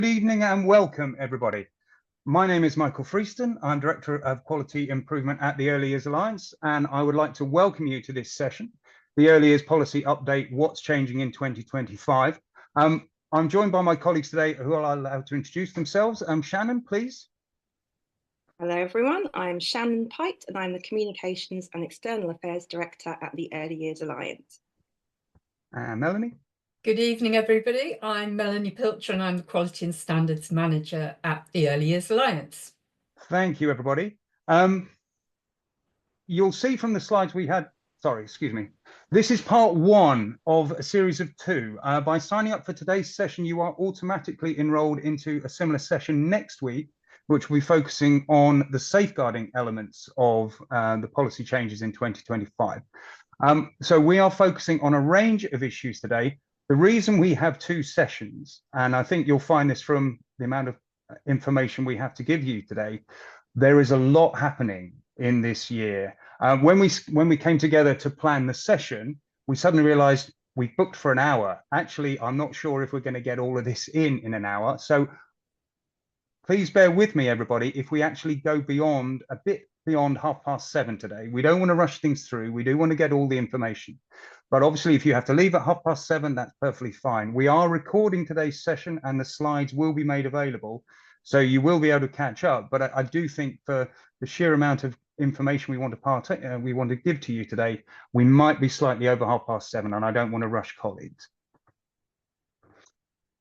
Good evening and welcome, everybody. My name is Michael Freeston. I'm Director of Quality Improvement at the Early Years Alliance, and I would like to welcome you to this session, the Early Years Policy Update, What's Changing in 2025. I'm joined by my colleagues today who I'll allow to introduce themselves. Shannon, please. Hello, everyone. I'm Shannon Pite, and I'm the Communications and External Affairs Director at the Early Years Alliance. Melanie. Good evening, everybody. I'm Melanie Pilcher, and I'm the Quality and Standards Manager at the Early Years Alliance. Thank you, everybody. You'll see from the slides we had, this is part one of a series of two. By signing up for today's session, you are automatically enrolled into a similar session next week, which will be focusing on the safeguarding elements of the policy changes in 2025. So we are focusing on a range of issues today. The reason we have two sessions, and I think you'll find this from the amount of information we have to give you today, there is a lot happening in this year. When we came together to plan the session, we suddenly realized we booked for an hour. Actually, I'm not sure if we're going to get all of this in an hour. So please bear with me, everybody, if we actually go beyond a bit beyond 7:30 today. We don't want to rush things through. We do want to get all the information. But obviously, if you have to leave at 7:30, that's perfectly fine. We are recording today's session and the slides will be made available. So you will be able to catch up. But I do think for the sheer amount of information we want to give to you today, we might be slightly over 7:30, and I don't want to rush colleagues.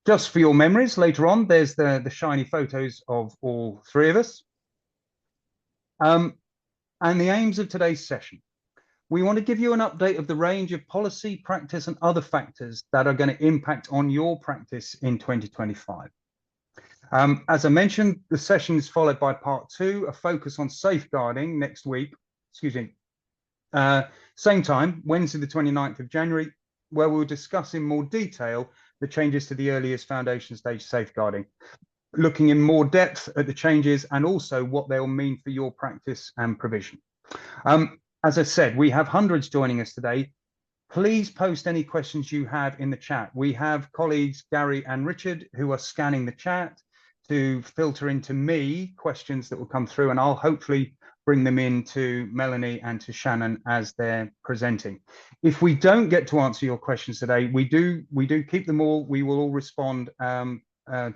Just for your memories, later on, there's the shiny photos of all three of us. And the aims of today's session. We want to give you an update of the range of policy, practice, and other factors that are going to impact on your practice in 2025. As I mentioned, the session is followed by part two, a focus on safeguarding next week, same time, Wednesday, the 29th of January, where we'll discuss in more detail the changes to the Early Years Foundation Stage safeguarding, looking in more depth at the changes and also what they'll mean for your practice and provision. As I said, we have hundreds joining us today. Please post any questions you have in the chat. We have colleagues, Gary and Richard, who are scanning the chat to filter into me questions that will come through, and I'll hopefully bring them in to Melanie and to Shannon as they're presenting. If we don't get to answer your questions today, we do keep them all. We will all respond to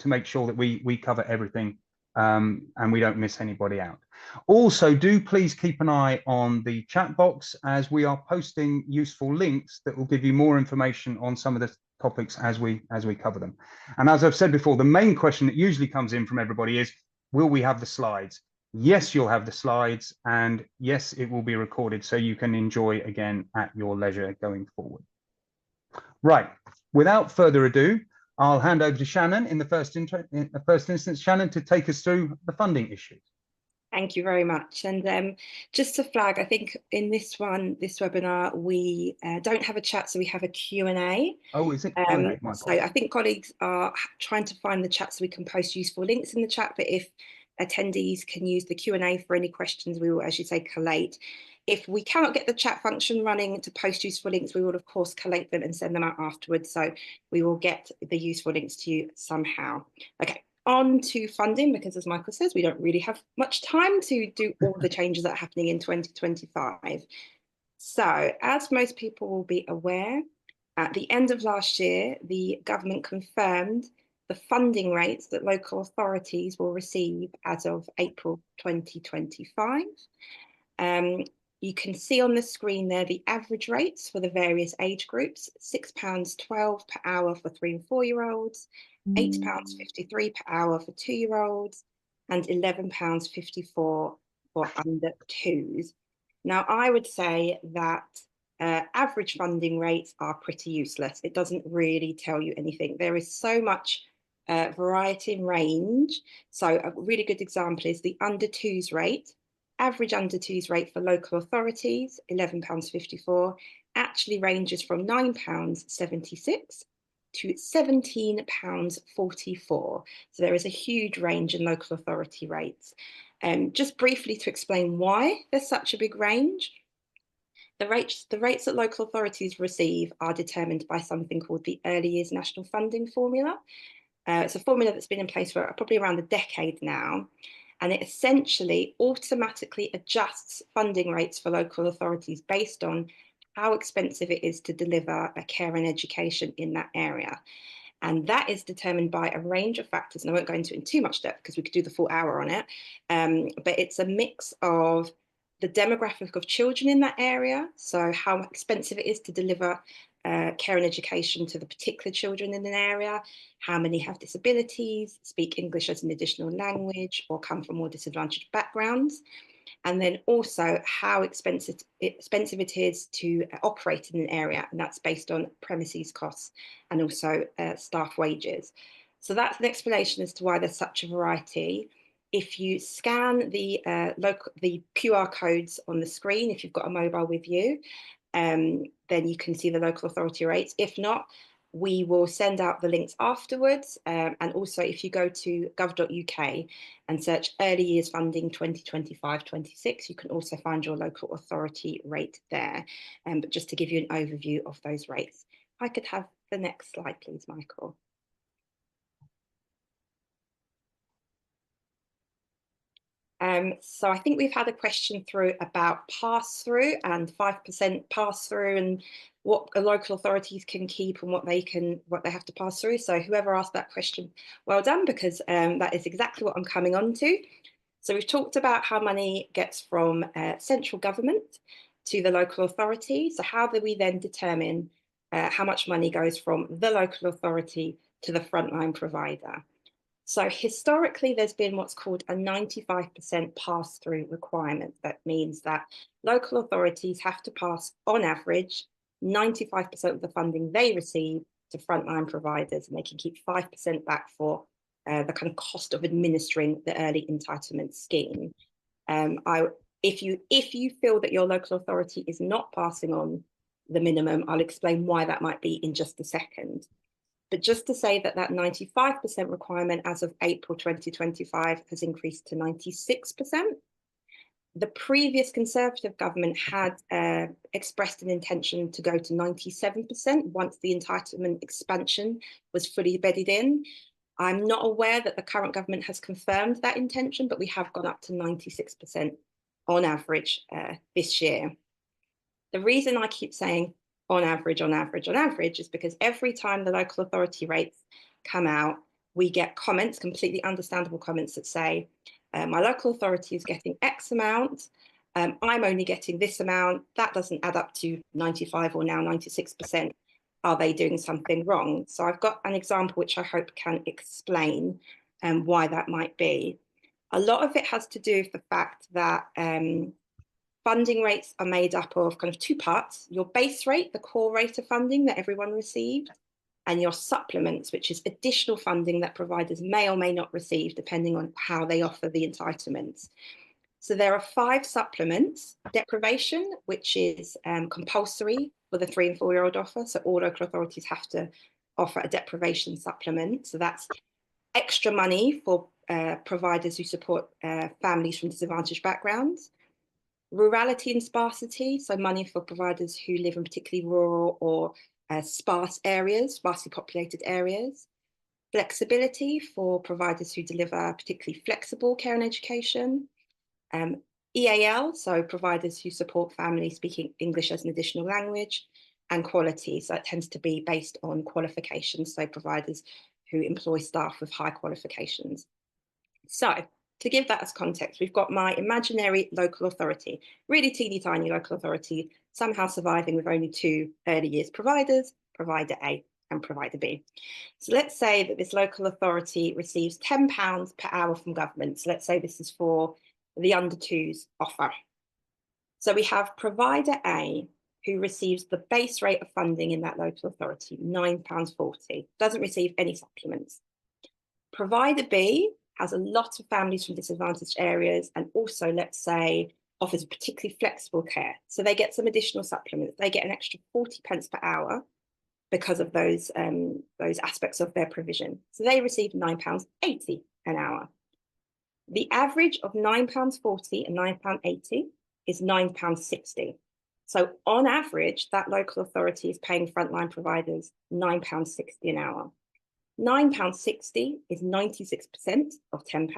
make sure that we cover everything and we don't miss anybody out. Also, do please keep an eye on the chat box as we are posting useful links that will give you more information on some of the topics as we cover them. And as I've said before, the main question that usually comes in from everybody is, will we have the slides? Yes, you'll have the slides, and yes, it will be recorded so you can enjoy again at your leisure going forward. Right, without further ado, I'll hand over to Shannon in the first instance, Shannon, to take us through the funding issues. Thank you very much. And just to flag, I think in this webinar, we don't have a chat, so we have a Q&A. Oh, is it? So I think colleagues are trying to find the chat so we can post useful links in the chat, but if attendees can use the Q&A for any questions, we will, as you say, collate. If we cannot get the chat function running to post useful links, we will, of course, collate them and send them out afterwards. So we will get the useful links to you somehow. Okay, on to funding, because as Michael says, we don't really have much time to do all the changes that are happening in 2025. So as most people will be aware, at the end of last year, the government confirmed the funding rates that local authorities will receive as of April 2025. You can see on the screen there the average rates for the various age groups: £6.12 per hour for 3 and 4 year olds, £8.53 per hour for 2 year olds, and £11.54 for under 2s. Now, I would say that average funding rates are pretty useless. It doesn't really tell you anything. There is so much variety and range. So a really good example is the under 2s rate. Average under 2s rate for local authorities, £11.54, actually ranges from £9.76 to £17.44. So there is a huge range in local authority rates. Just briefly to explain why there's such a big range. The rates that local authorities receive are determined by something called the Early Years National Funding Formula. It's a formula that's been in place for probably around a decade now, and it essentially automatically adjusts funding rates for local authorities based on how expensive it is to deliver a care and education in that area. And that is determined by a range of factors, and I won't go into it in too much depth because we could do the full hour on it, but it's a mix of the demographic of children in that area, so how expensive it is to deliver care and education to the particular children in an area, how many have disabilities, speak English as an additional language, or come from more disadvantaged backgrounds, and then also how expensive it is to operate in an area, and that's based on premises costs and also staff wages. So that's an explanation as to why there's such a variety. If you scan the QR codes on the screen, if you've got a mobile with you, then you can see the local authority rates. If not, we will send out the links afterwards. And also, if you go to gov.uk and search early years funding 2025-26, you can also find your local authority rate there. But just to give you an overview of those rates. If I could have the next slide, please, Michael. So I think we've had a question through about pass-through and 5% pass-through and what local authorities can keep and what they have to pass through. So whoever asked that question, well done, because that is exactly what I'm coming on to. So we've talked about how money gets from central government to the local authority. So how do we then determine how much money goes from the local authority to the frontline provider? So historically, there's been what's called a 95% pass-through requirement. That means that local authorities have to pass, on average, 95% of the funding they receive to frontline providers, and they can keep 5% back for the kind of cost of administering the early entitlement scheme. If you feel that your local authority is not passing on the minimum, I'll explain why that might be in just a second. But just to say that 95% requirement as of April 2025 has increased to 96%. The previous Conservative government had expressed an intention to go to 97% once the entitlement expansion was fully bedded in. I'm not aware that the current government has confirmed that intention, but we have gone up to 96% on average this year. The reason I keep saying on average is because every time the local authority rates come out, we get comments, completely understandable comments that say, my local authority is getting X amount, I'm only getting this amount, that doesn't add up to 95 or now 96%. Are they doing something wrong? So I've got an example which I hope can explain why that might be. A lot of it has to do with the fact that funding rates are made up of kind of two parts: your base rate, the core rate of funding that everyone received, and your supplements, which is additional funding that providers may or may not receive depending on how they offer the entitlements. So there are 5 supplements: deprivation, which is compulsory for the 3 and 4-year-old offer. So all local authorities have to offer a deprivation supplement. So that's extra money for providers who support families from disadvantaged backgrounds. Rurality and sparsity, so money for providers who live in particularly rural or sparse areas, sparsely populated areas. Flexibility for providers who deliver particularly flexible care and education. EAL, so providers who support families speaking English as an additional language. And quality, so it tends to be based on qualifications, so providers who employ staff with high qualifications. So to give that as context, we've got my imaginary local authority, really teeny tiny local authority, somehow surviving with only 2 early years providers, provider A and provider B. So let's say that this local authority receives £10 per hour from government. So let's say this is for the under 2s offer. So we have provider A who receives the base rate of funding in that local authority, £9.40, doesn't receive any supplements. Provider B has a lot of families from disadvantaged areas and also, let's say, offers particularly flexible care. So they get some additional supplements. They get an extra 40p per hour because of those aspects of their provision. So they receive £9.80 an hour. The average of £9.40 and £9.80 is £9.60. So on average, that local authority is paying frontline providers £9.60 an hour. £9.60 is 96% of £10.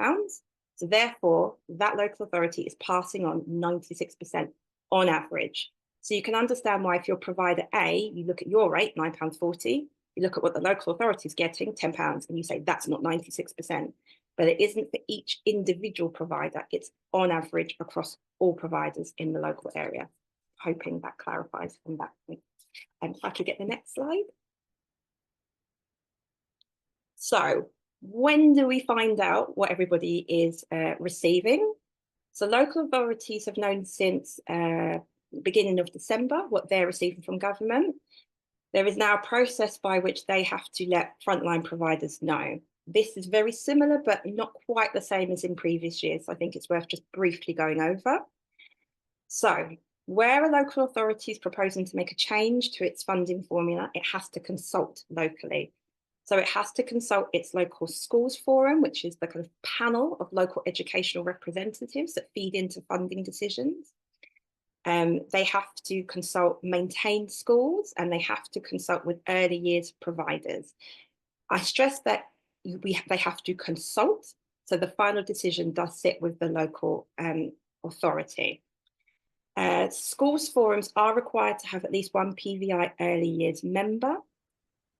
So therefore, that local authority is passing on 96% on average. So you can understand why if you're provider A, you look at your rate, £9.40, you look at what the local authority is getting, £10, and you say that's not 96%. But it isn't for each individual provider, it's on average across all providers in the local area. Hoping that clarifies from that point. If I could get the next slide. So when do we find out what everybody is receiving? So local authorities have known since beginning of December what they're receiving from government. There is now a process by which they have to let frontline providers know. This is very similar, but not quite the same as in previous years. I think it's worth just briefly going over. So where a local authority is proposing to make a change to its funding formula, it has to consult locally. So it has to consult its local schools forum, which is the kind of panel of local educational representatives that feed into funding decisions. They have to consult maintained schools, and they have to consult with early years providers. I stress that they have to consult, so the final decision does sit with the local authority. Schools forums are required to have at least one PVI early years member.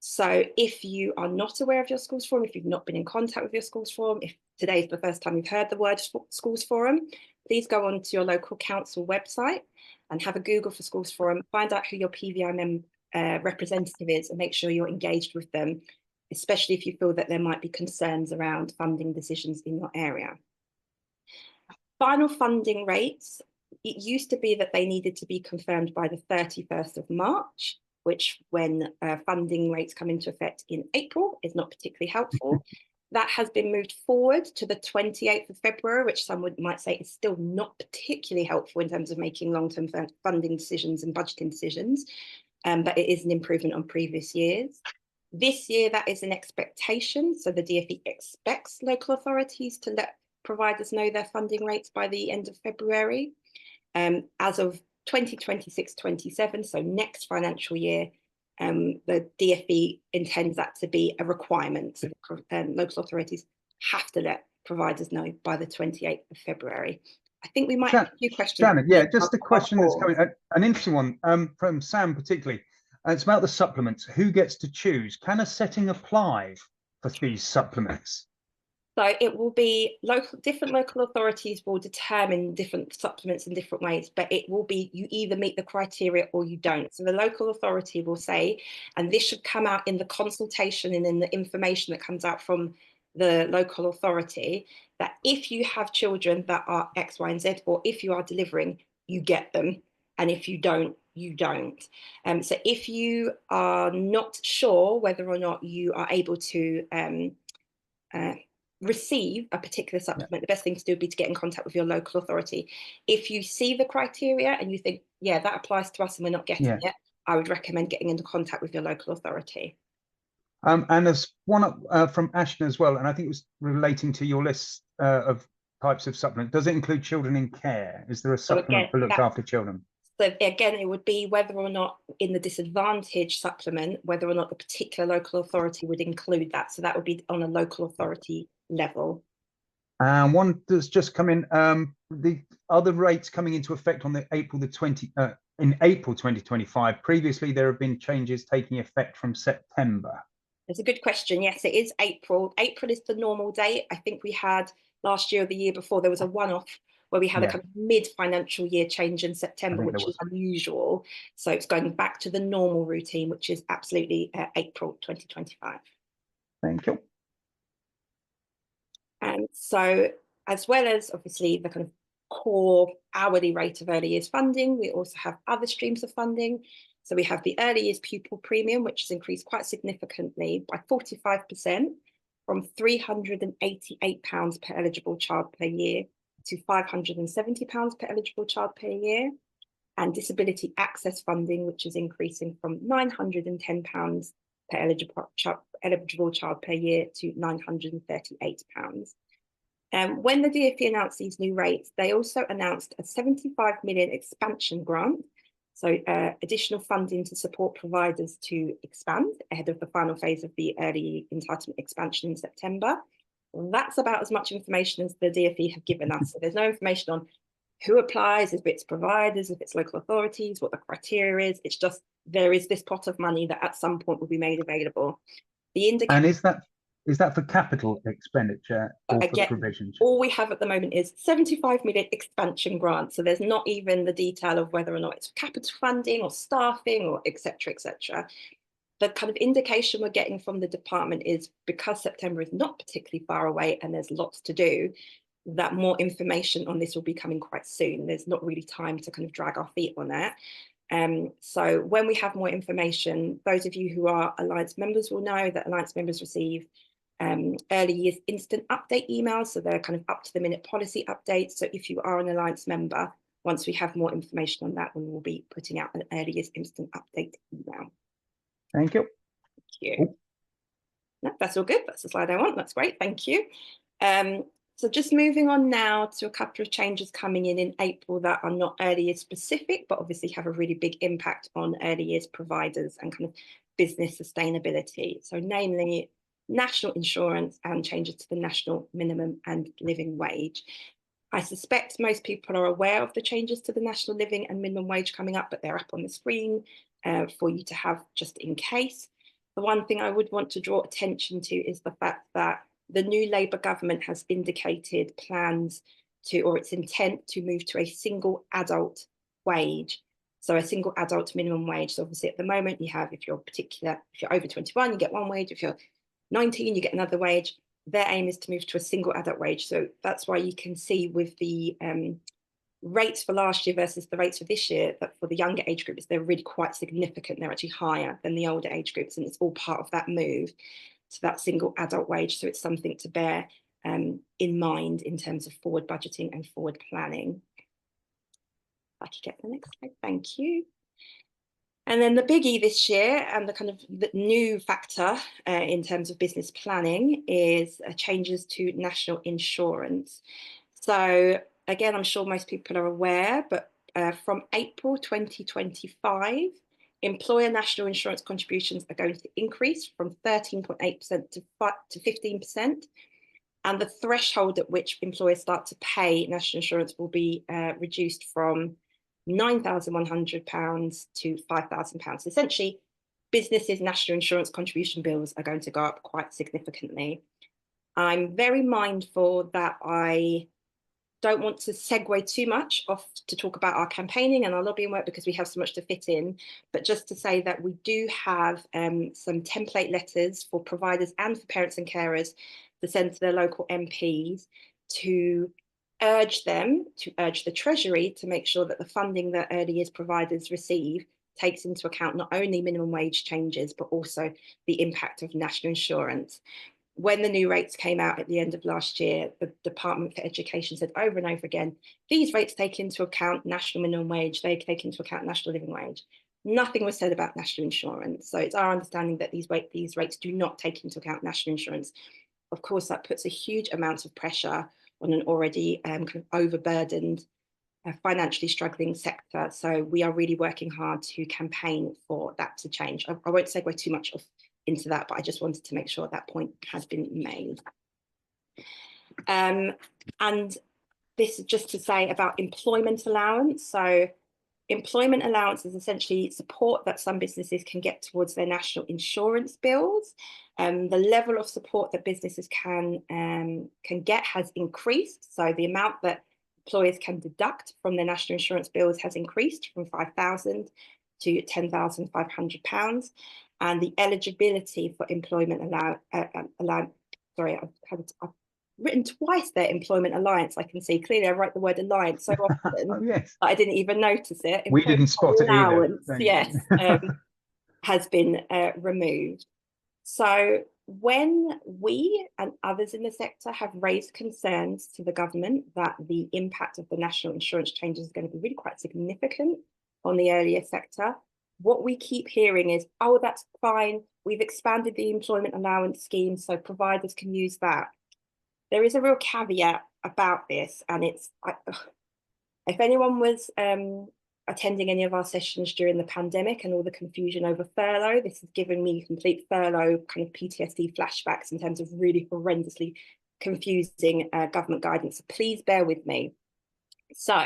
So if you are not aware of your schools forum, if you've not been in contact with your schools forum, if today is the first time you've heard the word schools forum, please go on to your local council website and have a Google for schools forum, find out who your PVI representative is and make sure you're engaged with them, especially if you feel that there might be concerns around funding decisions in your area. Final funding rates, it used to be that they needed to be confirmed by the 31st of March, which when funding rates come into effect in April is not particularly helpful. That has been moved forward to the 28th of February, which some might say is still not particularly helpful in terms of making long-term funding decisions and budgeting decisions, but it is an improvement on previous years. This year, that is an expectation. So the DfE expects local authorities to let providers know their funding rates by the end of February. As of 2026-27, so next financial year, the DfE intends that to be a requirement. So local authorities have to let providers know by the 28th of February. I think we might have a few questions. Shannon, yeah, just a question that's coming, an interesting one from Sam particularly. It's about the supplements. Who gets to choose? Can a setting apply for these supplements? So it will be different local authorities will determine different supplements in different ways, but it will be you either meet the criteria or you don't. So the local authority will say, and this should come out in the consultation and in the information that comes out from the local authority, that if you have children that are X, Y, and Z, or if you are delivering, you get them. And if you don't, you don't. So if you are not sure whether or not you are able to receive a particular supplement, the best thing to do would be to get in contact with your local authority. If you see the criteria and you think, yeah, that applies to us and we're not getting it, I would recommend getting into contact with your local authority. And there's one from Ashton as well, and I think it was relating to your list of types of supplement. Does it include children in care? Is there a supplement for looked after children? So again, it would be whether or not in the disadvantaged supplement, whether or not the particular local authority would include that. So that would be on a local authority level. And one that's just come in, the other rates coming into effect on the April 2025. Previously, there have been changes taking effect from September. It's a good question. Yes, it is April. April is the normal date. I think we had last year or the year before, there was a one-off where we had a kind of mid-financial year change in September, which is unusual. So it's going back to the normal routine, which is absolutely April 2025. Thank you. And so as well as obviously the kind of core hourly rate of early years funding, we also have other streams of funding. So we have the early years pupil premium, which has increased quite significantly by 45% from £388 per eligible child per year to £570 per eligible child per year. And disability access funding, which is increasing from £910 per eligible child per year to £938. When the DfE announced these new rates, they also announced a 75 million expansion grant So additional funding to support providers to expand ahead of the final phase of the early entitlement expansion in September. That's about as much information as the DfE have given us. So there's no information on who applies, if it's providers, if it's local authorities, what the criteria is. It's just there is this pot of money that at some point will be made available. The indicator. And is that for capital expenditure or again, for provisions? All we have at the moment is 75 million expansion grant. So there's not even the detail of whether or not it's capital funding or staffing or et cetera, et cetera. The kind of indication we're getting from the department is because September is not particularly far away and there's lots to do, that more information on this will be coming quite soon. There's not really time to kind of drag our feet on that. So when we have more information, those of you who are Alliance members will know that Alliance members receive early years instant update emails. So they're kind of up to the minute policy updates. So if you are an Alliance member, once we have more information on that, we will be putting out an early years instant update email. Thank you. Thank you. No, that's all good. That's the slide I want. That's great. Thank you. So just moving on now to a couple of changes coming in April that are not early years specific, but obviously have a really big impact on early years providers and kind of business sustainability. So namely national insurance and changes to the national minimum and living wage. I suspect most people are aware of the changes to the national living and minimum wage coming up, but they're up on the screen for you to have just in case. The one thing I would want to draw attention to is the fact that the new Labour government has indicated plans to, or its intent to move to a single adult wage. So a single adult minimum wage. So obviously at the moment you have, if you're over 21, you get one wage. If you're 19, you get another wage. Their aim is to move to a single adult wage. So that's why you can see with the rates for last year versus the rates for this year, that for the younger age groups, they're really quite significant. They're actually higher than the older age groups, and it's all part of that move to that single adult wage. So it's something to bear in mind in terms of forward budgeting and forward planning. If I could get the next slide, thank you. And then the biggie this year, and the kind of the new factor in terms of business planning, is changes to national insurance. So again, I'm sure most people are aware, but from April 2025, employer national insurance contributions are going to increase from 13.8% to 15%. And the threshold at which employers start to pay national insurance will be reduced from £9,100 to £5,000. Essentially, businesses' national insurance contribution bills are going to go up quite significantly. I'm very mindful that I don't want to segue too much off to talk about our campaigning and our lobbying work because we have so much to fit in, but just to say that we do have some template letters for providers and for parents and carers to send to their local MPs to urge the Treasury to make sure that the funding that early years providers receive takes into account not only minimum wage changes, but also the impact of national insurance. When the new rates came out at the end of last year, the Department for Education said over and over again, these rates take into account national minimum wage, they take into account national living wage. Nothing was said about national insurance. So it's our understanding that these rates do not take into account national insurance. Of course, that puts a huge amount of pressure on an already kind of overburdened, financially struggling sector. So we are really working hard to campaign for that to change. I won't segue too much into that, but I just wanted to make sure that point has been made. And this is just to say about employment allowance. So employment allowance is essentially support that some businesses can get towards their national insurance bills. The level of support that businesses can get has increased. So the amount that employers can deduct from their national insurance bills has increased from £5,000 to £10,500. And the eligibility for employment allowance, sorry, I've written twice there, employment alliance. I can see clearly I write the word alliance so often Oh, yes. that I didn't even notice it. We didn't spot it either. Yes, has been removed. So when we and others in the sector have raised concerns to the government that the impact of the national insurance changes is going to be really quite significant on the earlier sector, what we keep hearing is, oh, that's fine. We've expanded the employment allowance scheme so providers can use that. There is a real caveat about this, and it's, if anyone was attending any of our sessions during the pandemic and all the confusion over furlough. This has given me complete furlough kind of PTSD flashbacks in terms of really horrendously confusing government guidance. So please bear with me. So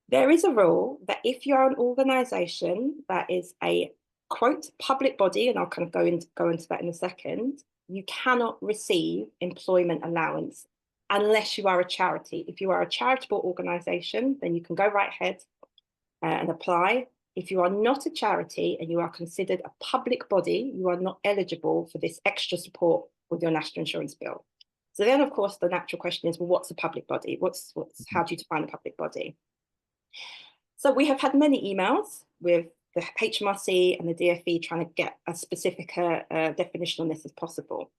there is a rule that if you're an organisation that is a, quote, public body, and I'll kind of go into that in a second, you cannot receive employment allowance unless you are a charity. If you are a charitable organisation, then you can go right ahead and apply. If you are not a charity and you are considered a public body, you are not eligible for this extra support with your national insurance bill. So then, of course, the natural question is, well, what's a public body? How do you define a public body? So we have had many emails with the HMRC and the DfE trying to get as specific a definition on this as possible.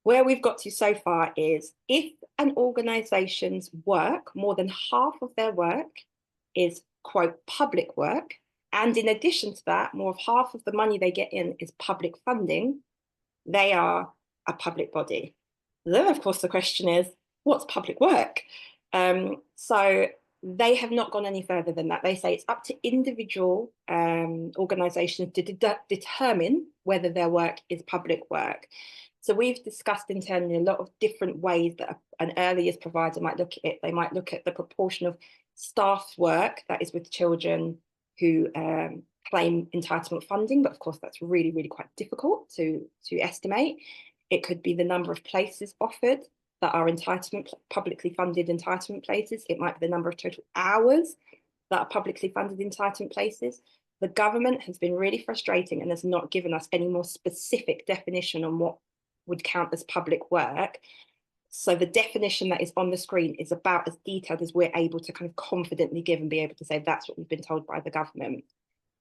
Where we've got to so far is if an organisation's work, more than half of their work is, quote, public work, and in addition to that, more of half of the money they get in is public funding, they are a public body. Then, of course, the question is, what's public work? So they have not gone any further than that. They say it's up to individual organisations to determine whether their work is public work. So we've discussed internally a lot of different ways that an early years provider might look at it. They might look at the proportion of staff work that is with children who claim entitlement funding, but of course that's really, really quite difficult to estimate. It could be the number of places offered that are publicly funded entitlement places. It might be the number of total hours that are publicly funded entitlement places. The government has been really frustrating and has not given us any more specific definition on what would count as public work. So the definition that is on the screen is about as detailed as we're able to kind of confidently give and be able to say that's what we've been told by the government.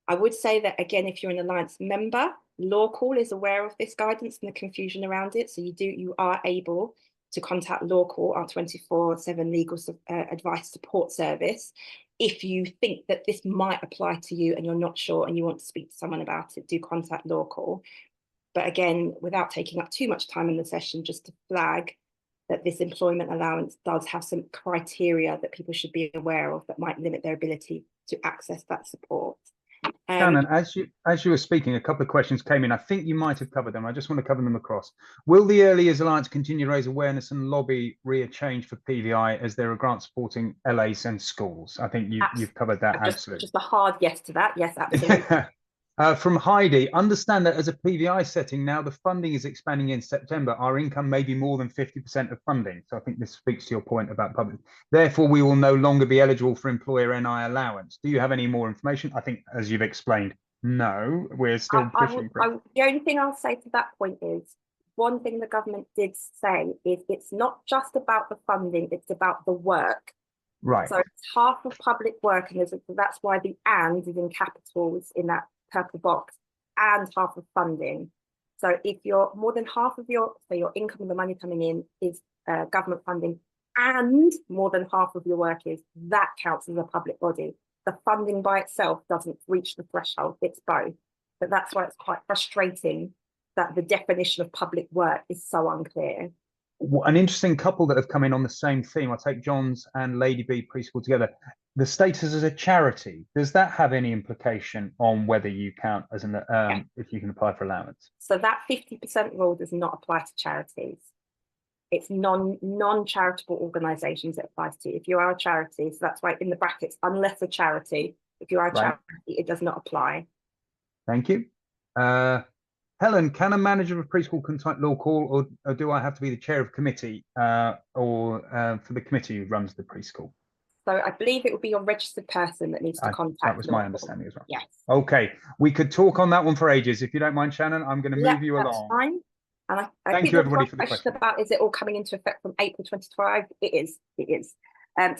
I would say that, again, if you're an Alliance member, Law Call is aware of this guidance and the confusion around it. So you are able to contact Law Call, our 24/7 legal advice support service. If you think that this might apply to you and you're not sure and you want to speak to someone about it, do contact Law Call. But again, without taking up too much time in the session, just to flag that this employment allowance does have some criteria that people should be aware of that might limit their ability to access that support. Shannon, as you were speaking, a couple of questions came in. I think you might have covered them. I just want to cover them across. Will the Early Years Alliance continue to raise awareness and lobby RIA change for PVI as there are grants supporting LAs and schools? I think you've covered that. Absolutely. Just a hard yes to that. Yes, absolutely. From Heidi, understand that as a PVI setting, now the funding is expanding in September. Our income may be more than 50% of funding. So I think this speaks to your point about public. Therefore, we will no longer be eligible for employer NI allowance. Do you have any more information? I think, as you've explained, no, we're still pushing for it. The only thing I'll say to that point is, one thing the government did say is it's not just about the funding, it's about the work. Right. So it's half of public work, and that's why the "and" is in capitals in that purple box, and half of funding. So if you're more than half of your income and the money coming in is government funding, and more than half of your work is, that counts as a public body. The funding by itself doesn't reach the threshold, it's both. But that's why it's quite frustrating that the definition of public work is so unclear. An interesting couple that have come in on the same theme. I'll take John's and Lady B preschool together. The status as a charity, does that have any implication on whether you count as an if you can apply for allowance? So that 50% rule does not apply to charities. It's non-charitable organisations it applies to. If you are a charity, so that's why in the brackets, unless a charity, if you are a charity, it does not apply. Thank you. Helen, can a manager of a preschool contact Law Call, or do I have to be the chair of committee or for the committee who runs the preschool? So I believe it would be your registered person that needs to contact. That was my understanding as well. Yes. Okay, we could talk on that one for ages. If you don't mind, Shannon, I'm going to move you along. Fine. And I Thank think you, everybody, for the question about is it all coming into effect from April 2025? It is. It is.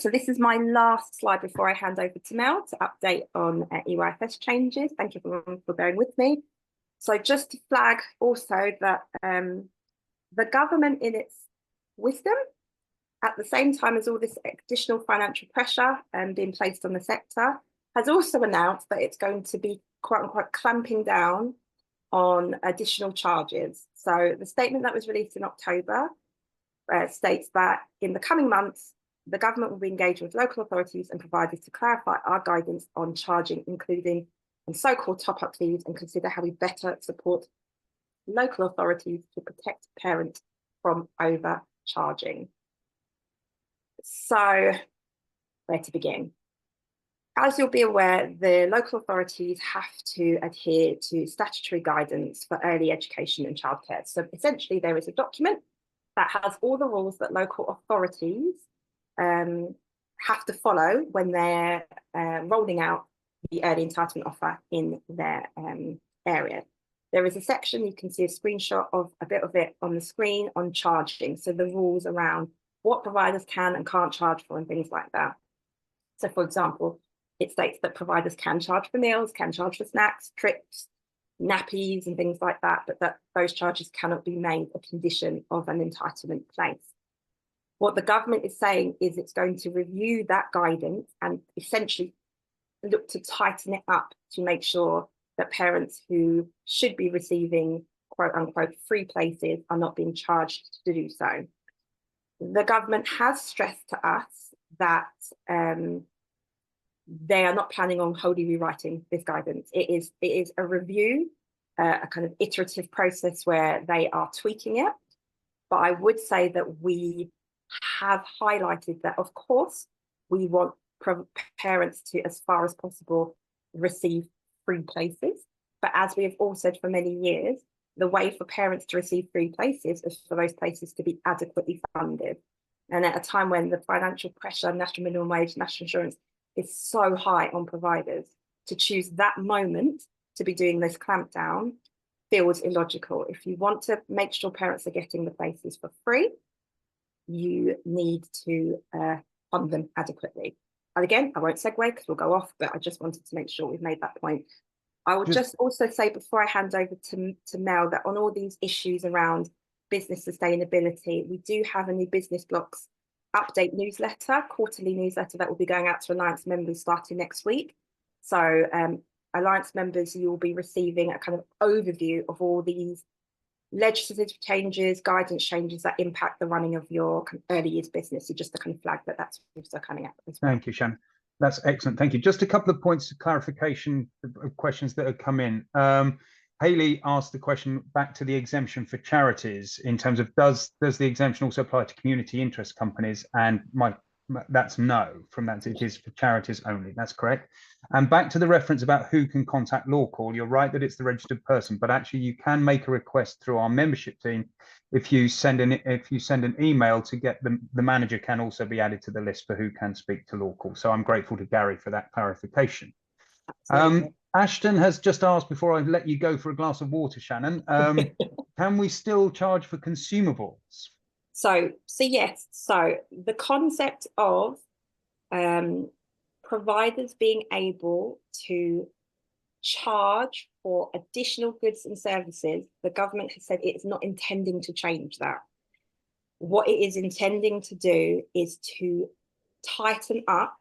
So this is my last slide before I hand over to Mel to update on EYFS changes. Thank you everyone for bearing with me. So just to flag also that the government, in its wisdom, at the same time as all this additional financial pressure being placed on the sector, has also announced that it's going to be quote unquote clamping down on additional charges. So the statement that was released in October states that in the coming months, the government will be engaging with local authorities and providers to clarify our guidance on charging, including on so-called top-up fees, and consider how we better support local authorities to protect parents from overcharging. So, where to begin? As you'll be aware, the local authorities have to adhere to statutory guidance for early education and childcare. So essentially, there is a document that has all the rules that local authorities have to follow when they're rolling out the early entitlement offer in their area. There is a section, you can see a screenshot of a bit of it on the screen, on charging. So the rules around what providers can and can't charge for and things like that. So for example, it states that providers can charge for meals, can charge for snacks, trips, nappies and things like that, but that those charges cannot be made a condition of an entitlement place. What the government is saying is it's going to review that guidance and essentially look to tighten it up to make sure that parents who should be receiving quote unquote free places are not being charged to do so. The government has stressed to us that they are not planning on wholly rewriting this guidance. It is a review, a kind of iterative process where they are tweaking it. But I would say that we have highlighted that, of course, we want parents to, as far as possible, receive free places. But as we have all said for many years, the way for parents to receive free places is for those places to be adequately funded. And at a time when the financial pressure, national minimum wage, national insurance is so high on providers, to choose that moment to be doing this clampdown feels illogical. If you want to make sure parents are getting the places for free, you need to fund them adequately. And again, I won't segue because we'll go off, but I just wanted to make sure we've made that point. I will just also say before I hand over to Mel that on all these issues around business sustainability, we do have a new Business Blocks update newsletter, quarterly newsletter that will be going out to Alliance members starting next week. So Alliance members, you will be receiving a kind of overview of all these legislative changes, guidance changes that impact the running of your early years business. So just to kind of flag that that's also coming up as well. Thank you, Shannon. That's excellent. Thank you. Just a couple of points of clarification of questions that have come in. Haley asked the question back to the exemption for charities in terms of does the exemption also apply to community interest companies? And that's no, from that it is for charities only. That's correct. And back to the reference about who can contact Law Call, you're right that it's the registered person, but actually you can make a request through our membership team. If you send an email to get the manager can also be added to the list for who can speak to Law Call. So I'm grateful to Gary for that clarification. Ashton has just asked, before I let you go for a glass of water, Shannon, can we still charge for consumables? So yes, so the concept of providers being able to charge for additional goods and services, the government has said it's not intending to change that. What it is intending to do is to tighten up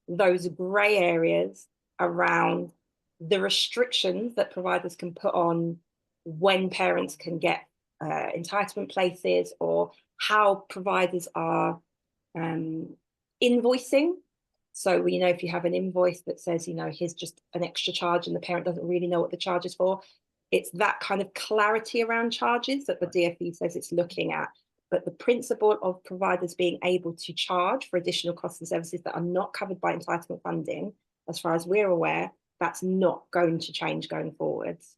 those grey areas around the restrictions that providers can put on when parents can get entitlement places, or how providers are invoicing. So, you know, if you have an invoice that says, you know, here's just an extra charge and the parent doesn't really know what the charge is for, it's that kind of clarity around charges that the DfE says it's looking at. But the principle of providers being able to charge for additional costs and services that are not covered by entitlement funding, as far as we're aware, that's not going to change going forwards.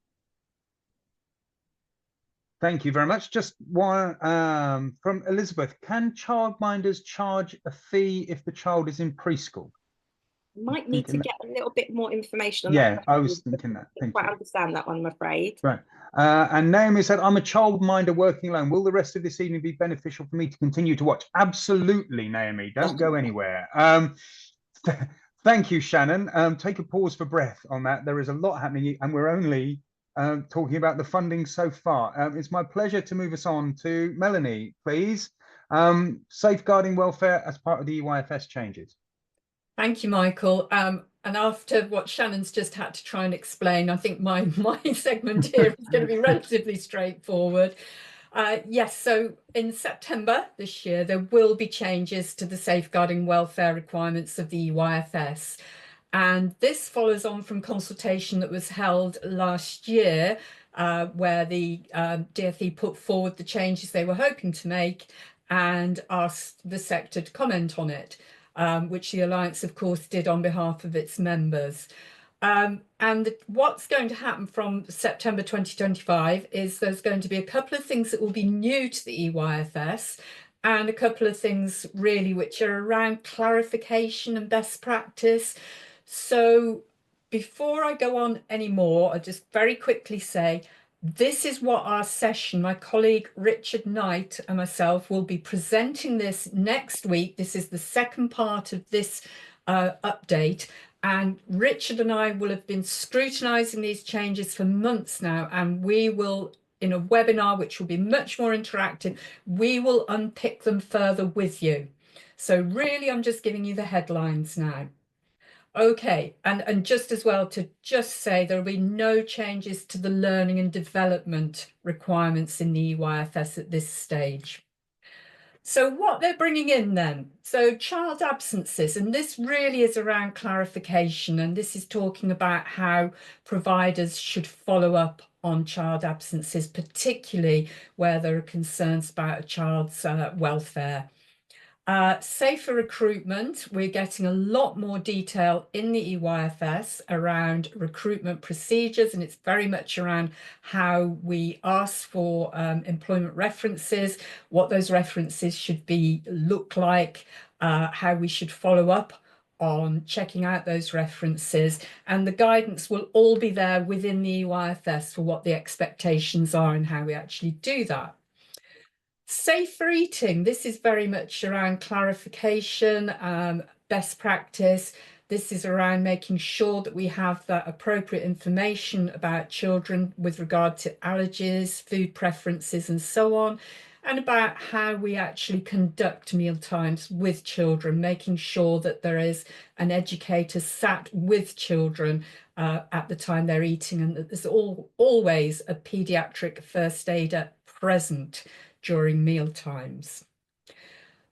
Thank you very much. Just one from Elizabeth. Can childminders charge a fee if the child is in preschool? Might need to get a little bit more information on that. that. I was thinking that. I quite understand that one, I'm afraid. Right. And Naomi said, I'm a childminder working alone. Will the rest of this evening be beneficial for me to continue to watch? Absolutely, Naomi. Don't go anywhere. Thank you, Shannon. Take a pause for breath on that. There is a lot happening, and we're only talking about the funding so far. It's my pleasure to move us on to Melanie, please. Safeguarding welfare as part of the EYFS changes. Thank you, Michael. And after what Shannon's just had to try and explain, I think my segment here is going to be relatively straightforward. Yes, so in September this year, there will be changes to the safeguarding welfare requirements of the EYFS. And this follows on from consultation that was held last year, where the DfE put forward the changes they were hoping to make and asked the sector to comment on it, which the Alliance, of course, did on behalf of its members. And what's going to happen from September 2025 is there's going to be a couple of things that will be new to the EYFS and a couple of things really which are around clarification and best practice. So before I go on any more, I'll just very quickly say, this is what our session, my colleague Richard Knight and myself will be presenting this next week. This is the second part of this update. And Richard and I will have been scrutinising these changes for months now, and we will, in a webinar, which will be much more interactive, we will unpick them further with you. So really, I'm just giving you the headlines now. Okay, and just as well to just say there will be no changes to the learning and development requirements in the EYFS at this stage. So what they're bringing in then, so child absences, and this really is around clarification, and this is talking about how providers should follow up on child absences, particularly where there are concerns about a child's welfare. Safer recruitment, we're getting a lot more detail in the EYFS around recruitment procedures, and it's very much around how we ask for employment references, what those references should look like, how we should follow up on checking out those references, and the guidance will all be there within the EYFS for what the expectations are and how we actually do that. Safer eating, this is very much around clarification, best practice. This is around making sure that we have that appropriate information about children with regard to allergies, food preferences, and so on, and about how we actually conduct meal times with children, making sure that there is an educator sat with children at the time they're eating, and that there's always a paediatric first aider present during meal times.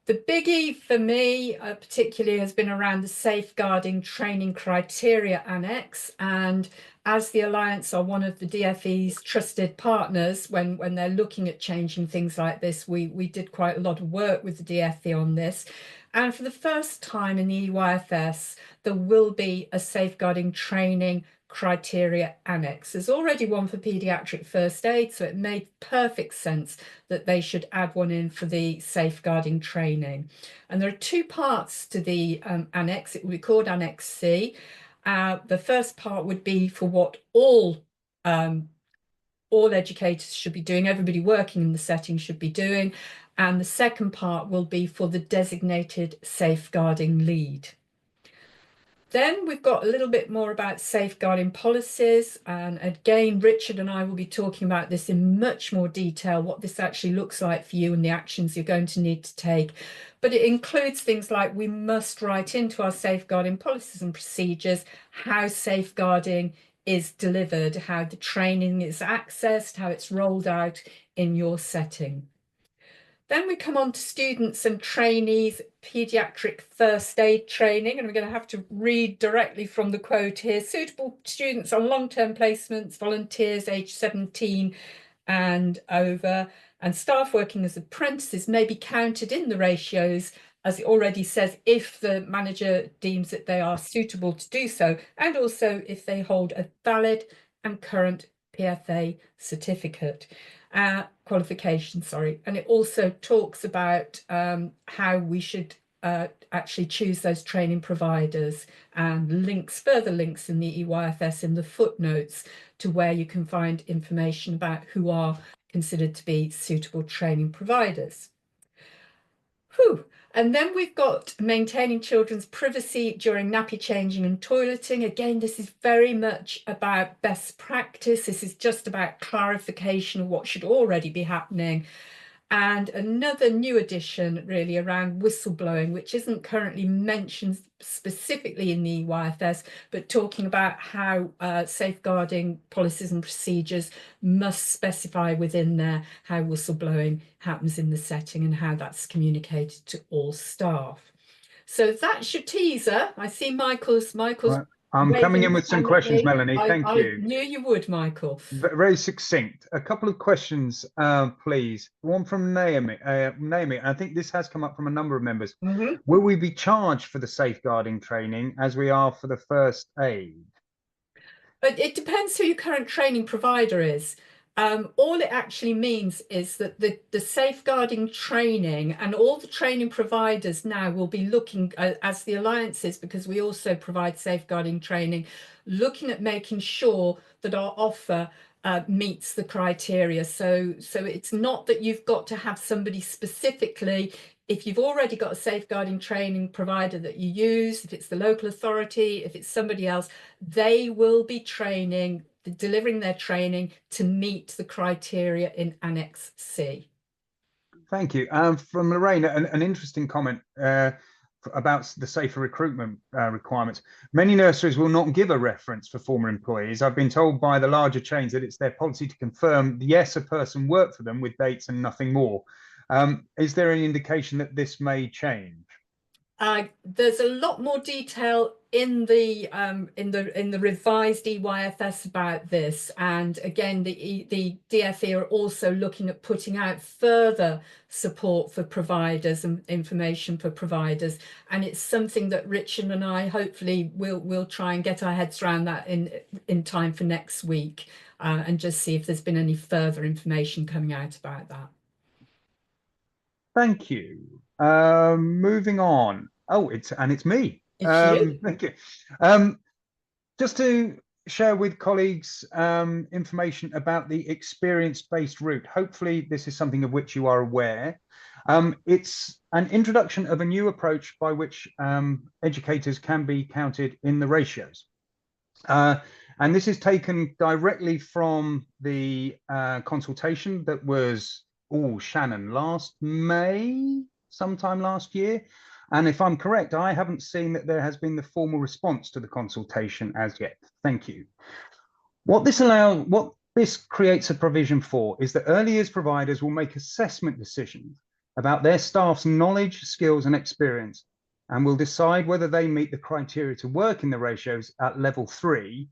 The biggie for me particularly has been around the safeguarding training criteria annex, and as the Alliance are one of the DfE's trusted partners when they're looking at changing things like this, we did quite a lot of work with the DfE on this, and for the first time in the EYFS there will be a safeguarding training criteria annex. There's already one for paediatric first aid, so it made perfect sense that they should add one in for the safeguarding training. And there are two parts to the annex. It will be called Annex C. The first part would be for what all educators should be doing, everybody working in the setting should be doing, and the second part will be for the designated safeguarding lead. Then we've got a little bit more about safeguarding policies, and again Richard and I will be talking about this in much more detail, what this actually looks like for you and the actions you're going to need to take. But it includes things like we must write into our safeguarding policies and procedures how safeguarding is delivered, how the training is accessed, how it's rolled out in your setting. Then we come on to students and trainees paediatric first aid training, and we're going to have to read directly from the quote here. Suitable students on long-term placements, volunteers aged 17 and over, and staff working as apprentices may be counted in the ratios, as it already says, if the manager deems that they are suitable to do so, and also if they hold a valid and current PFA certificate. Qualification, sorry, and it also talks about how we should actually choose those training providers, and further links in the EYFS in the footnotes to where you can find information about who are considered to be suitable training providers. Whew. And then we've got maintaining children's privacy during nappy changing and toileting. Again, this is very much about best practice. This is just about clarification of what should already be happening. and another new addition really around whistleblowing, which isn't currently mentioned specifically in the EYFS, but talking about how safeguarding policies and procedures must specify within there how whistleblowing happens in the setting and how that's communicated to all staff. So that's your teaser. I see Michael's Right. I'm coming in with some questions, Melanie. Thank you. I knew you would, Michael. Very succinct. A couple of questions, please. One from Naomi. Naomi, I think this has come up from a number of members. Will we be charged for the safeguarding training as we are for the first aid? But it depends who your current training provider is. All it actually means is that the safeguarding training and all the training providers now will be looking as the alliances, because we also provide safeguarding training, looking at making sure that our offer meets the criteria. So it's not that you've got to have somebody specifically. If you've already got a safeguarding training provider that you use, if it's the local authority, if it's somebody else, they will be delivering their training to meet the criteria in Annex C. Thank you. From Lorraine, an interesting comment about the safer recruitment requirements. Many nurseries will not give a reference for former employees. I've been told by the larger chains that it's their policy to confirm, yes, a person worked for them with dates and nothing more. Is there any indication that this may change? There's a lot more detail in the revised EYFS about this, and again the DfE are also looking at putting out further support for providers and information for providers, and it's something that Richard and I hopefully will try and get our heads around that in time for next week, and just see if there's been any further information coming out about that. Thank you. Moving on. Oh, it's me. Thank you. Just to share with colleagues information about the experience-based route. Hopefully this is something of which you are aware. It's an introduction of a new approach by which educators can be counted in the ratios. And this is taken directly from the consultation that was, Shannon, last May, sometime last year. And if I'm correct, I haven't seen that there has been the formal response to the consultation as yet. Thank you. What this creates a provision for is that early years providers will make assessment decisions about their staff's knowledge, skills, and experience, and will decide whether they meet the criteria to work in the ratios at level 3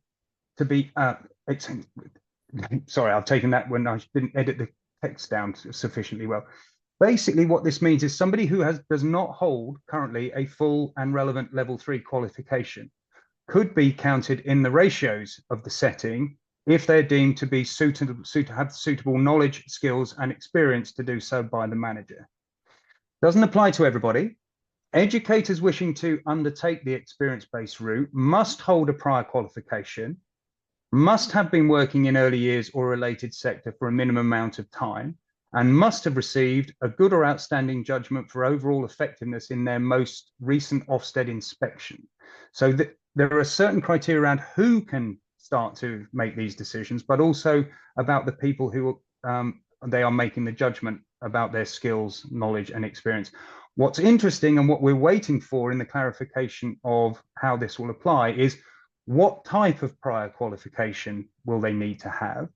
to be, sorry, I've taken that when I didn't edit the text down sufficiently well. Basically, what this means is somebody who does not hold currently a full and relevant level 3 qualification could be counted in the ratios of the setting if they're deemed to be have suitable knowledge, skills, and experience to do so by the manager. Doesn't apply to everybody. Educators wishing to undertake the experience-based route must hold a prior qualification, must have been working in early years or related sector for a minimum amount of time, and must have received a good or outstanding judgment for overall effectiveness in their most recent Ofsted inspection. So there are certain criteria around who can start to make these decisions, but also about the people who they are making the judgment about their skills, knowledge, and experience. What's interesting and what we're waiting for in the clarification of how this will apply is what type of prior qualification will they need to have?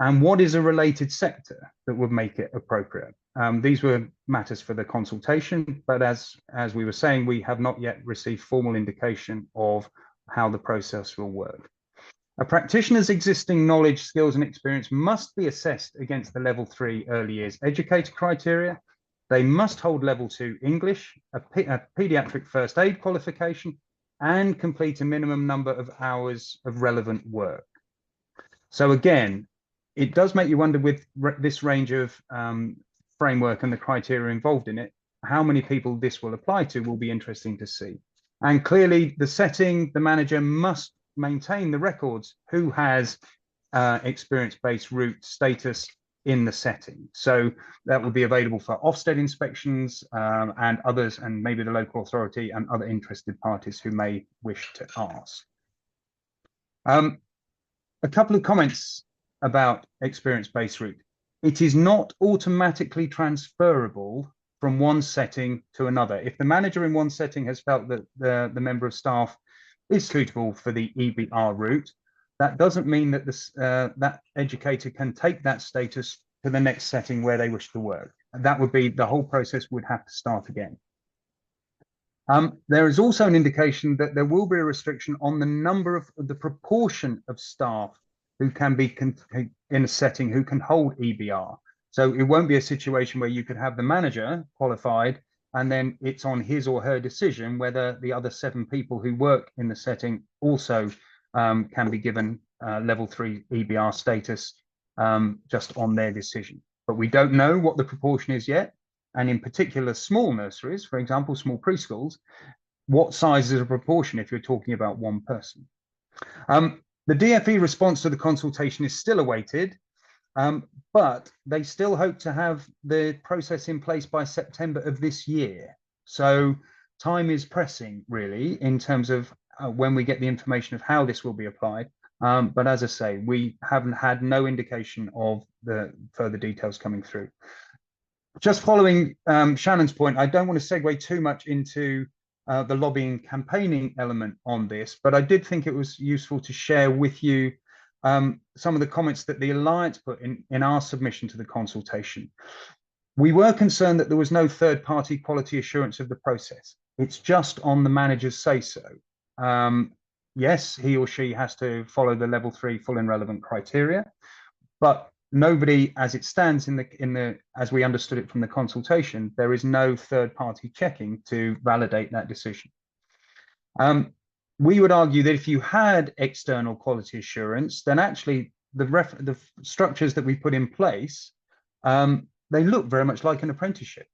And what is a related sector that would make it appropriate? These were matters for the consultation, but as we were saying, we have not yet received formal indication of how the process will work. A practitioner's existing knowledge, skills, and experience must be assessed against the level 3 early years educator criteria. They must hold level 2 English, a pediatric first aid qualification, and complete a minimum number of hours of relevant work. So again, it does make you wonder with this range of framework and the criteria involved in it, how many people this will apply to will be interesting to see. And clearly the setting, the manager must maintain the records who has experience-based route status in the setting. So that will be available for Ofsted inspections and others, and maybe the local authority and other interested parties who may wish to ask. A couple of comments about experience-based route. it is not automatically transferable from one setting to another. If the manager in one setting has felt that the member of staff is suitable for the EBR route, that doesn't mean that that educator can take that status to the next setting where they wish to work. And that would be, the whole process would have to start again. There is also an indication that there will be a restriction on the number of the proportion of staff who can be in a setting who can hold EBR. So it won't be a situation where you could have the manager qualified and then it's on his or her decision whether the other 7 people who work in the setting also can be given level 3 EBR status just on their decision. But we don't know what the proportion is yet. And in particular, small nurseries, for example, small preschools, what size is a proportion if you're talking about one person? The DfE response to the consultation is still awaited, but they still hope to have the process in place by September of this year. So time is pressing, really, in terms of when we get the information of how this will be applied. But as I say, we haven't had no indication of the further details coming through. Just following Shannon's point, I don't want to segue too much into the lobbying campaigning element on this, but I did think it was useful to share with you some of the comments that the Alliance put in our submission to the consultation. We were concerned that there was no third-party quality assurance of the process. It's just on the manager's say-so. Yes, he or she has to follow the level 3 full and relevant criteria, but nobody, as it stands as we understood it from the consultation, there is no third-party checking to validate that decision. We would argue that if you had external quality assurance, then actually the structures that we put in place, they look very much like an apprenticeship.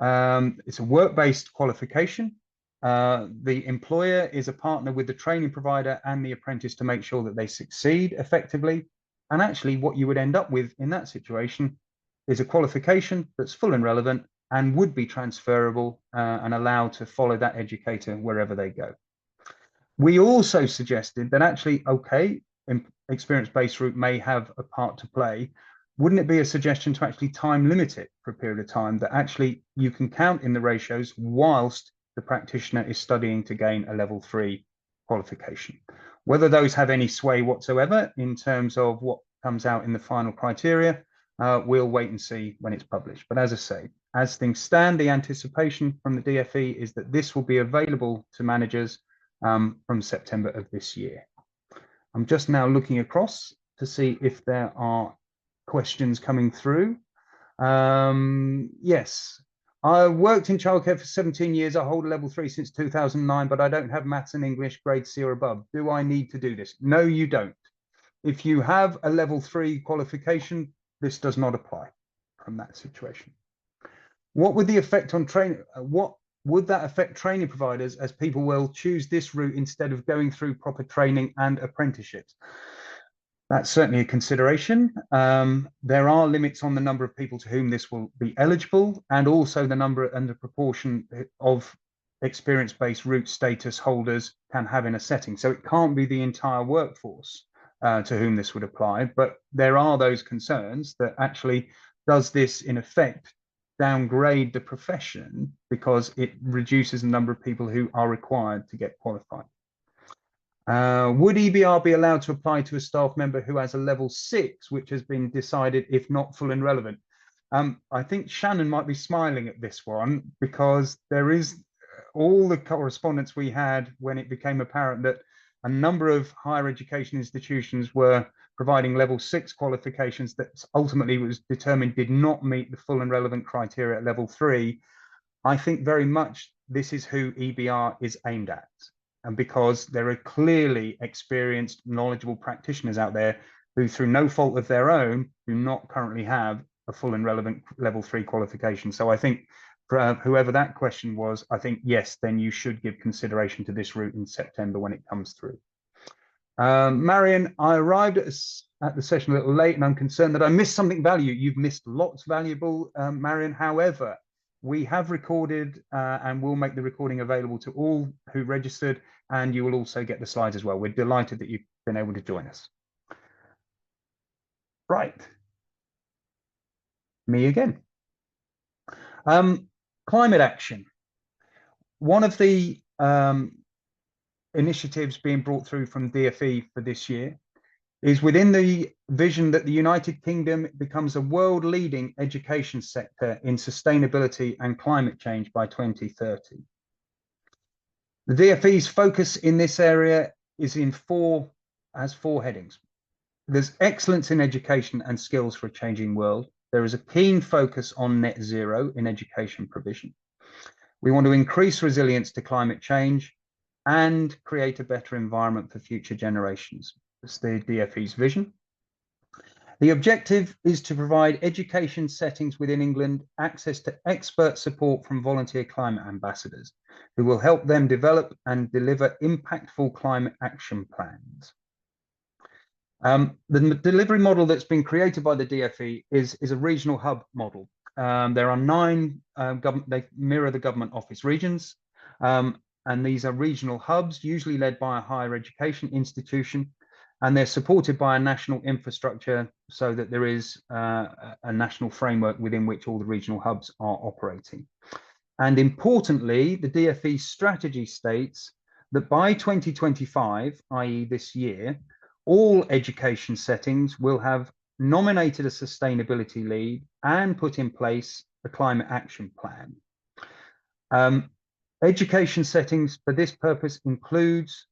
It's a work-based qualification. The employer is a partner with the training provider and the apprentice to make sure that they succeed effectively. And actually what you would end up with in that situation is a qualification that's full and relevant and would be transferable and allowed to follow that educator wherever they go. We also suggested that actually, okay, experience-based route may have a part to play. Wouldn't it be a suggestion to actually time limit it for a period of time, that actually you can count in the ratios whilst the practitioner is studying to gain a level 3 qualification? Whether those have any sway whatsoever in terms of what comes out in the final criteria, we'll wait and see when it's published. But as I say, as things stand, the anticipation from the DfE is that this will be available to managers from September of this year. I'm just now looking across to see if there are questions coming through. Yes. I worked in childcare for 17 years. I hold a level 3 since 2009, but I don't have maths and English grade C or above. Do I need to do this? No, you don't. If you have a level 3 qualification, this does not apply from that situation. What would the effect on training? What would that affect training providers, as people will choose this route instead of going through proper training and apprenticeships? That's certainly a consideration. There are limits on the number of people to whom this will be eligible, and also the number and the proportion of experience-based route status holders can have in a setting. So it can't be the entire workforce to whom this would apply, but there are those concerns that actually, does this in effect downgrade the profession because it reduces the number of people who are required to get qualified? Would EBR be allowed to apply to a staff member who has a level 6, which has been decided if not full and relevant? I think Shannon might be smiling at this one, because there is all the correspondence we had when it became apparent that a number of higher education institutions were providing level 6 qualifications that ultimately was determined did not meet the full and relevant criteria at level 3. I think very much this is who EBR is aimed at. And because there are clearly experienced, knowledgeable practitioners out there who, through no fault of their own, do not currently have a full and relevant level 3 qualification. So I think for whoever that question was, I think, yes, then you should give consideration to this route in September when it comes through. Marion, I arrived at the session a little late, and I'm concerned that I missed something valuable. You've missed lots valuable, Marion. However, we have recorded and we'll make the recording available to all who registered, and you will also get the slides as well. We're delighted that you've been able to join us. Right. me again. Climate action. One of the initiatives being brought through from DFE for this year is within the vision that the United Kingdom becomes a world leading education sector in sustainability and climate change by 2030. The DFE's focus in this area is has four headings. There's excellence in education and skills for a changing world. There is a keen focus on net zero in education provision. We want to increase resilience to climate change and create a better environment for future generations. It's the DFE's vision. The objective is to provide education settings within England access to expert support from volunteer climate ambassadors who will help them develop and deliver impactful climate action plans. The delivery model that's been created by the DFE is a regional hub model. There are 9 they mirror the government office regions, and these are regional hubs, usually led by a higher education institution, and they're supported by a national infrastructure so that there is a national framework within which all the regional hubs are operating. And importantly, the DFE strategy states that by 2025, i.e. this year, all education settings will have nominated a sustainability lead and put in place a climate action plan. Education settings for this purpose includes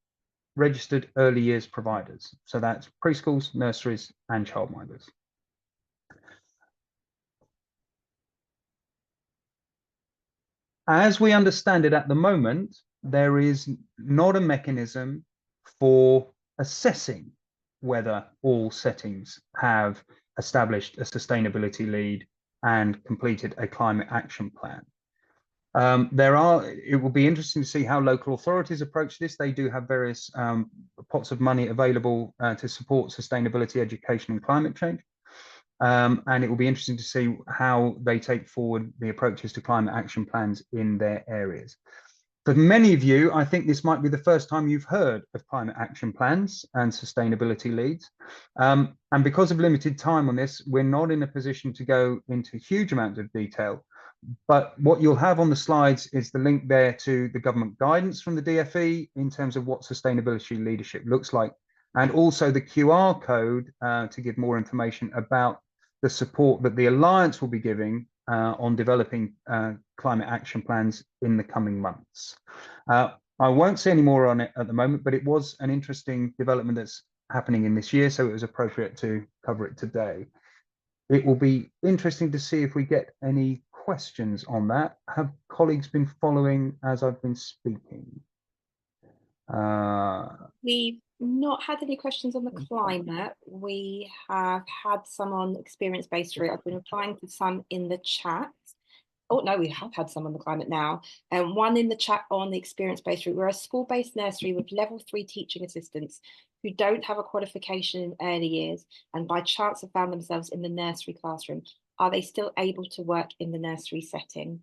registered early years providers. So that's preschools, nurseries, and childminders. As we understand it at the moment, there is not a mechanism for assessing whether all settings have established a sustainability lead and completed a climate action plan. It will be interesting to see how local authorities approach this. They do have various pots of money available to support sustainability, education, and climate change. And it will be interesting to see how they take forward the approaches to climate action plans in their areas. For many of you, I think this might be the first time you've heard of climate action plans and sustainability leads. And because of limited time on this, we're not in a position to go into huge amounts of detail. But what you'll have on the slides is the link there to the government guidance from the DFE in terms of what sustainability leadership looks like, and also the QR code to give more information about the support that the Alliance will be giving on developing climate action plans in the coming months. I won't say any more on it at the moment, but it was an interesting development that's happening in this year, so it was appropriate to cover it today. It will be interesting to see if we get any questions on that. Have colleagues been following as I've been speaking? We've not had any questions on the climate. We have had some on experience-based route. I've been replying to some in the chat. Oh no, we have had some on the climate now. And one in the chat on the experience-based route. We're a school-based nursery with level 3 teaching assistants who don't have a qualification in early years and by chance have found themselves in the nursery classroom. Are they still able to work in the nursery setting?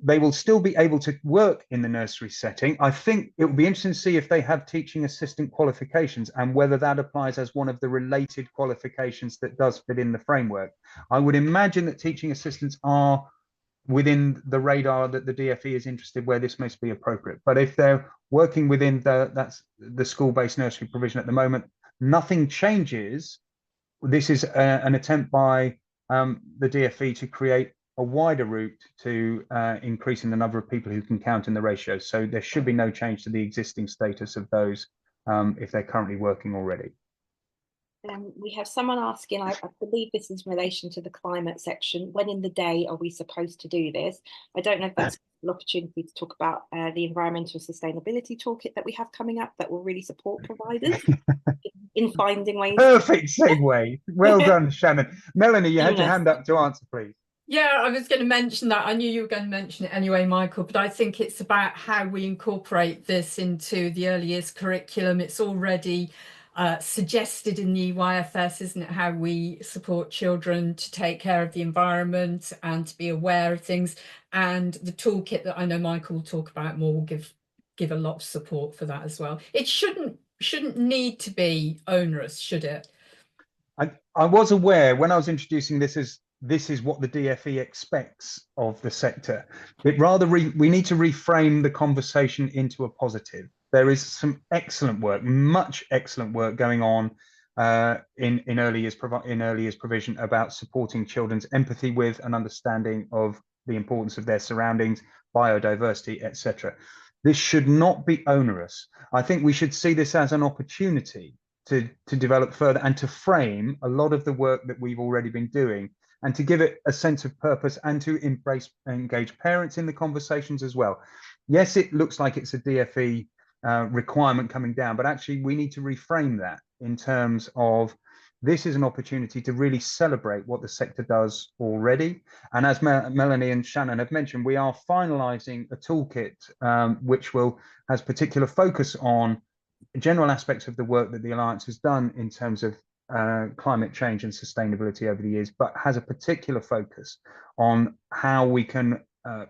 They will still be able to work in the nursery setting. I think it will be interesting to see if they have teaching assistant qualifications and whether that applies as one of the related qualifications that does fit in the framework. I would imagine that teaching assistants are within the radar that the DFE is interested where this may be appropriate. But if they're working within that's the school-based nursery provision at the moment, nothing changes. This is an attempt by the DFE to create a wider route to increasing the number of people who can count in the ratio. So there should be no change to the existing status of those if they're currently working already. We have someone asking, I believe this is in relation to the climate section, when in the day are we supposed to do this? I don't know if that's an opportunity to talk about the environmental sustainability toolkit that we have coming up that will really support providers in finding ways. Perfect segue. Well done, Shannon. Melanie, you had your hand up to answer, please. Yeah, I was going to mention that. I knew you were going to mention it anyway, Michael, but I think it's about how we incorporate this into the early years curriculum. It's already suggested in the EYFS, isn't it, how we support children to take care of the environment and to be aware of things. And the toolkit that I know Michael will talk about more will give a lot of support for that as well. It shouldn't need to be onerous, should it? I was aware when I was introducing this as this is what the DfE expects of the sector. We need to reframe the conversation into a positive. There is some excellent work, much excellent work going on in early years provision about supporting children's empathy with and understanding of the importance of their surroundings, biodiversity, etc. This should not be onerous. I think we should see this as an opportunity to develop further and to frame a lot of the work that we've already been doing, and to give it a sense of purpose, and to engage parents in the conversations as well. Yes, it looks like it's a DfE requirement coming down, but actually we need to reframe that in terms of this is an opportunity to really celebrate what the sector does already. And as Melanie and Shannon have mentioned, we are finalising a toolkit which has particular focus on general aspects of the work that the Alliance has done in terms of climate change and sustainability over the years, but has a particular focus on how we can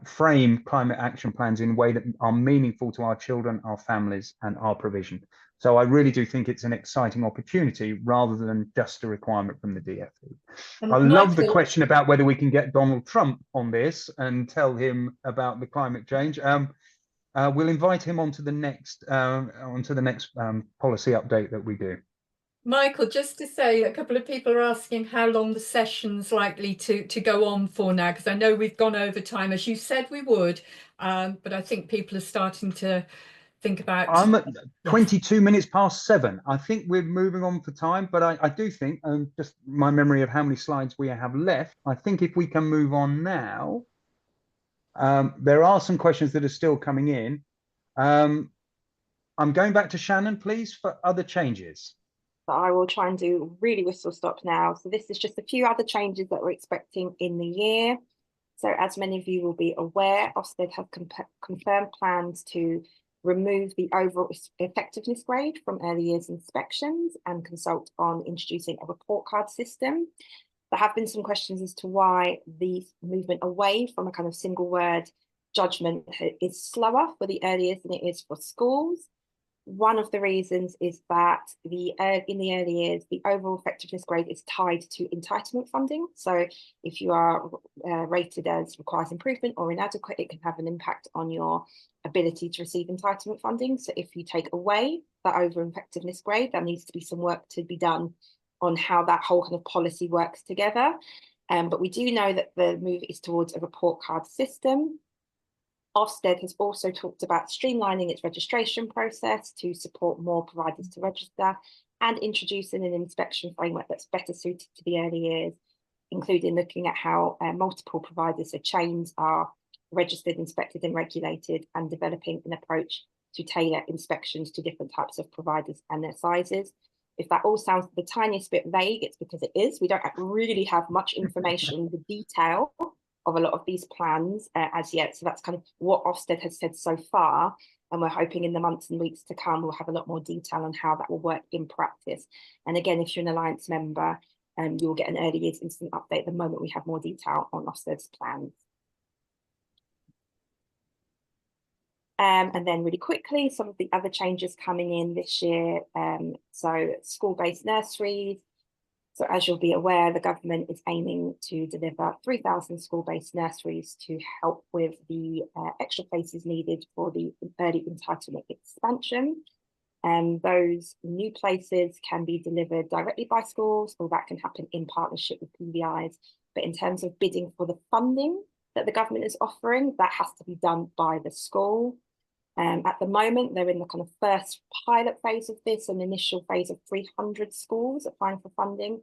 frame climate action plans in a way that are meaningful to our children, our families, and our provision. So I really do think it's an exciting opportunity rather than just a requirement from the DfE. I love the question about whether we can get Donald Trump on this and tell him about the climate change. We'll invite him onto the next policy update that we do. Michael, just to say, a couple of people are asking how long the session's likely to go on for now, because I know we've gone over time, as you said we would, but I think people are starting to think about... I'm at 22 minutes past 7. I think we're moving on for time, but I do think, just my memory of how many slides we have left, I think if we can move on now, there are some questions that are still coming in. I'm going back to Shannon, please, for other changes. I will try and do really whistle stop now. So this is just a few other changes that we're expecting in the year. So as many of you will be aware, Ofsted have confirmed plans to remove the overall effectiveness grade from early years inspections and consult on introducing a report card system. There have been some questions as to why the movement away from a kind of single word judgment is slower for the early years than it is for schools. One of the reasons is that in the early years, the overall effectiveness grade is tied to entitlement funding. So if you are rated as requires improvement or inadequate, it can have an impact on your ability to receive entitlement funding. So if you take away that over effectiveness grade, there needs to be some work to be done on how that whole kind of policy works together. But we do know that the move is towards a report card system. Ofsted has also talked about streamlining its registration process to support more providers to register and introducing an inspection framework that's better suited to the early years, including looking at how multiple providers or chains are registered, inspected and regulated, and developing an approach to tailor inspections to different types of providers and their sizes. If that all sounds the tiniest bit vague, it's because it is. We don't really have much information, the detail of a lot of these plans as yet. So that's kind of what Ofsted has said so far. And we're hoping in the months and weeks to come, we'll have a lot more detail on how that will work in practice. And again, if you're an Alliance member, you'll get an early years instant update the moment we have more detail on Ofsted's plans. And then really quickly, some of the other changes coming in this year. So school-based nurseries. So as you'll be aware, the government is aiming to deliver 3,000 school-based nurseries to help with the extra places needed for the early entitlement expansion. And those new places can be delivered directly by schools, or that can happen in partnership with PVIs. But in terms of bidding for the funding that the government is offering, that has to be done by the school. At the moment, they're in the kind of first pilot phase of this, an initial phase of 300 schools applying for funding.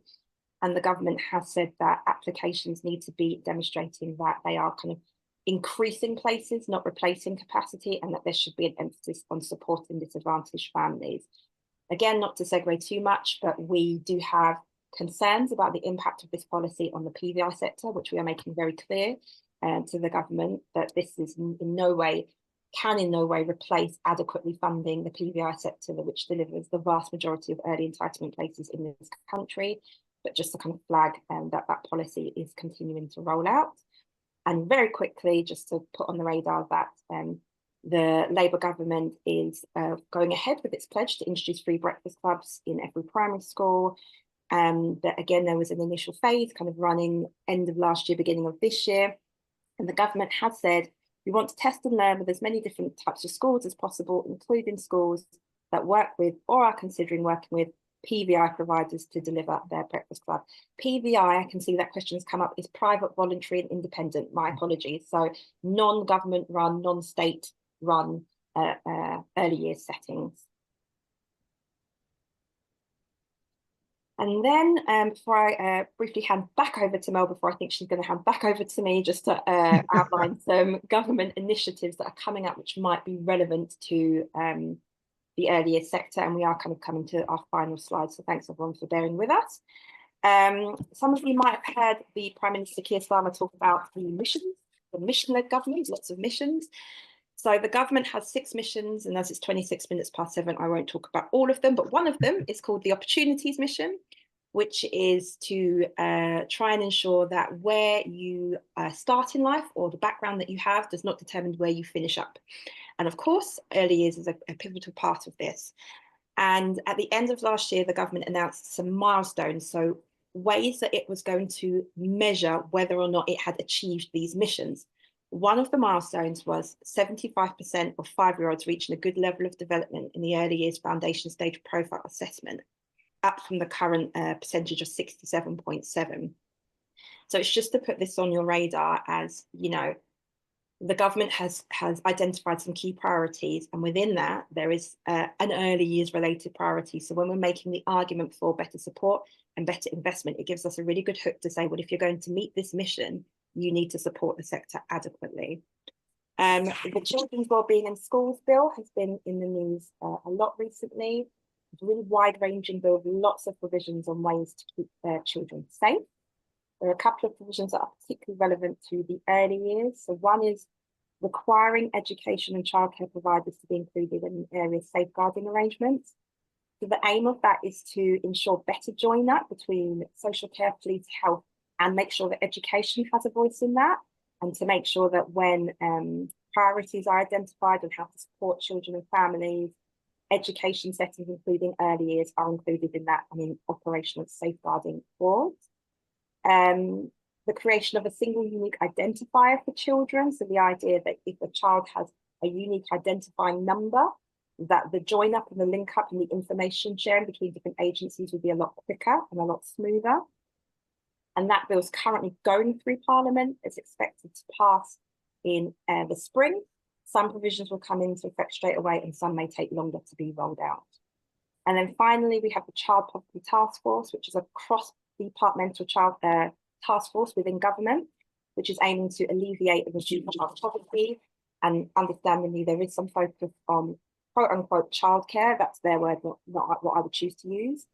And the government has said that applications need to be demonstrating that they are kind of increasing places, not replacing capacity, and that there should be an emphasis on supporting disadvantaged families. Again, not to segue too much, but we do have concerns about the impact of this policy on the PVI sector, which we are making very clear to the government that this is can in no way replace adequately funding the PVI sector, which delivers the vast majority of early entitlement places in this country, but just to kind of flag that policy is continuing to roll out. And very quickly, just to put on the radar that the Labour government is going ahead with its pledge to introduce free breakfast clubs in every primary school. But again, there was an initial phase kind of running end of last year, beginning of this year. And the government has said, we want to test and learn with as many different types of schools as possible, including schools that work with or are considering working with PVI providers to deliver their breakfast club. PVI, I can see that question has come up, is private, voluntary and independent. My apologies. So non-government run, non-state run early years settings. And then before I briefly hand back over to Mel, before I think she's going to hand back over to me, just to outline some government initiatives that are coming up, which might be relevant to the early years sector. And we are kind of coming to our final slide. So thanks everyone for bearing with us. Some of you might have heard the Prime Minister Keir Starmer talk about the missions, the mission-led government, lots of missions. So the government has 6 missions, and as it's 26 minutes past 7, I won't talk about all of them, but one of them is called the Opportunities Mission, which is to try and ensure that where you start in life or the background that you have does not determine where you finish up. And of course, early years is a pivotal part of this. And at the end of last year, the government announced some milestones, so ways that it was going to measure whether or not it had achieved these missions. One of the milestones was 75% of 5-year-olds reaching a good level of development in the early years foundation stage profile assessment, up from the current percentage of 67.7. So it's just to put this on your radar, as you know, the government has identified some key priorities, and within that there is an early years related priority. So when we're making the argument for better support and better investment, it gives us a really good hook to say, well, if you're going to meet this mission, you need to support the sector adequately. The Children's Wellbeing in Schools Bill has been in the news a lot recently. It's a really wide-ranging bill with lots of provisions on ways to keep their children safe. There are a couple of provisions that are particularly relevant to the early years. So one is requiring education and childcare providers to be included in areas safeguarding arrangements. So the aim of that is to ensure better join-up between social care, police, health, and make sure that education has a voice in that, and to make sure that when priorities are identified on how to support children and families, education settings, including early years, are included in that, and in operational safeguarding boards. The creation of a single unique identifier for children. So the idea that if a child has a unique identifying number, that the join up and the link up and the information sharing between different agencies will be a lot quicker and a lot smoother. And that bill is currently going through Parliament. It's expected to pass in the spring. Some provisions will come into effect straight away, and some may take longer to be rolled out. And then finally, we have the Child Poverty Task Force, which is a cross-departmental child task force within government, which is aiming to alleviate and reduce child poverty. And understandably, there is some focus on quote-unquote childcare. That's their word, not what I would choose to use,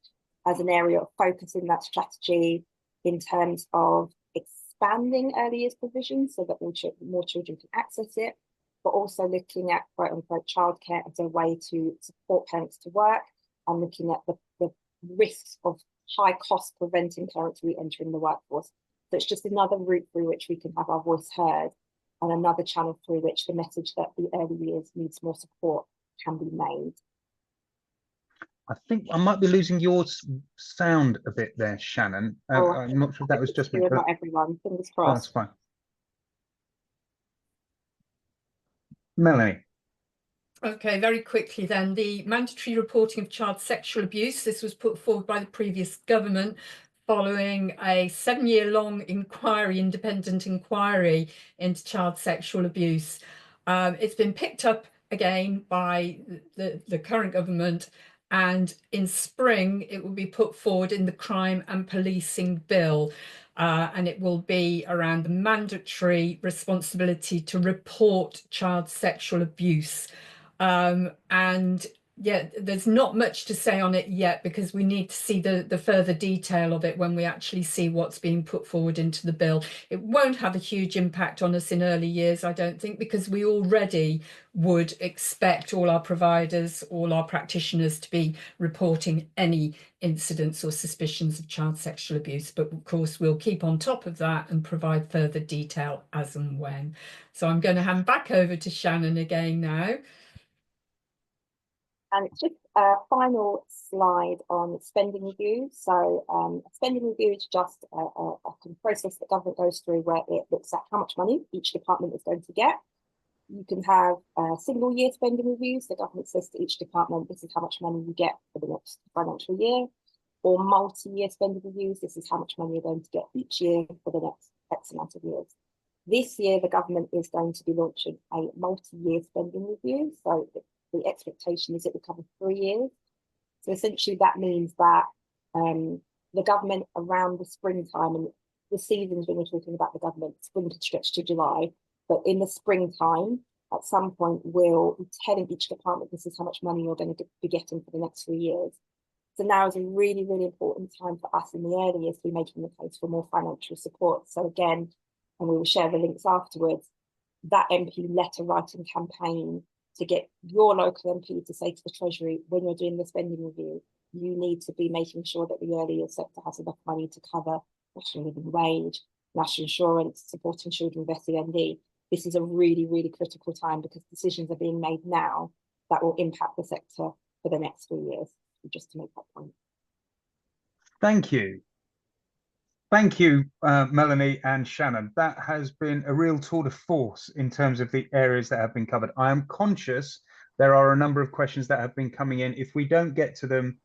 as an area of focus in that strategy, in terms of expanding early years provisions so that more children can access it, but also looking at quote-unquote childcare as a way to support parents to work, and looking at the risks of high cost preventing parents re-entering the workforce. So it's just another route through which we can have our voice heard, and another channel through which the message that the early years needs more support can be made. I think I might be losing your sound a bit there, Shannon. I'm not sure if that was just me. Not everyone, fingers crossed. Oh, that's fine. Melanie. Okay, very quickly then, the mandatory reporting of child sexual abuse. This was put forward by the previous government following a 7-year-long inquiry, independent inquiry into child sexual abuse. It's been picked up again by the current government, and in spring it will be put forward in the Crime and Policing Bill. And it will be around the mandatory responsibility to report child sexual abuse. And yeah, there's not much to say on it yet, because we need to see the further detail of it when we actually see what's being put forward into the bill. It won't have a huge impact on us in early years, I don't think, because we already would expect all our providers, all our practitioners to be reporting any incidents or suspicions of child sexual abuse. But of course, we'll keep on top of that and provide further detail as and when. So I'm going to hand back over to Shannon again now. And it's just a final slide on spending review. So a spending review is just a process that government goes through where it looks at how much money each department is going to get. You can have single year spending reviews. The government says to each department, this is how much money you get for the next financial year, or multi-year spending reviews. This is how much money you're going to get each year for the next X amount of years. This year, the government is going to be launching a multi-year spending review. So the expectation is it will cover 3 years. So essentially that means that the government around the springtime, and the seasons when we're talking about the government, spring could stretch to July, but in the springtime, at some point, we'll be telling each department this is how much money you're going to be getting for the next 3 years. So now is a really, really important time for us in the early years to be making the case for more financial support. So again, and we will share the links afterwards, that MP letter writing campaign to get your local MP to say to the Treasury, when you're doing the spending review, you need to be making sure that the early years sector has enough money to cover national living wage, national insurance, supporting children with SEND. This is a really, really critical time because decisions are being made now that will impact the sector for the next 3 years, just to make that point. Thank you. Thank you, Melanie and Shannon. That has been a real tour de force in terms of the areas that have been covered. I am conscious there are a number of questions that have been coming in. If we don't get to them,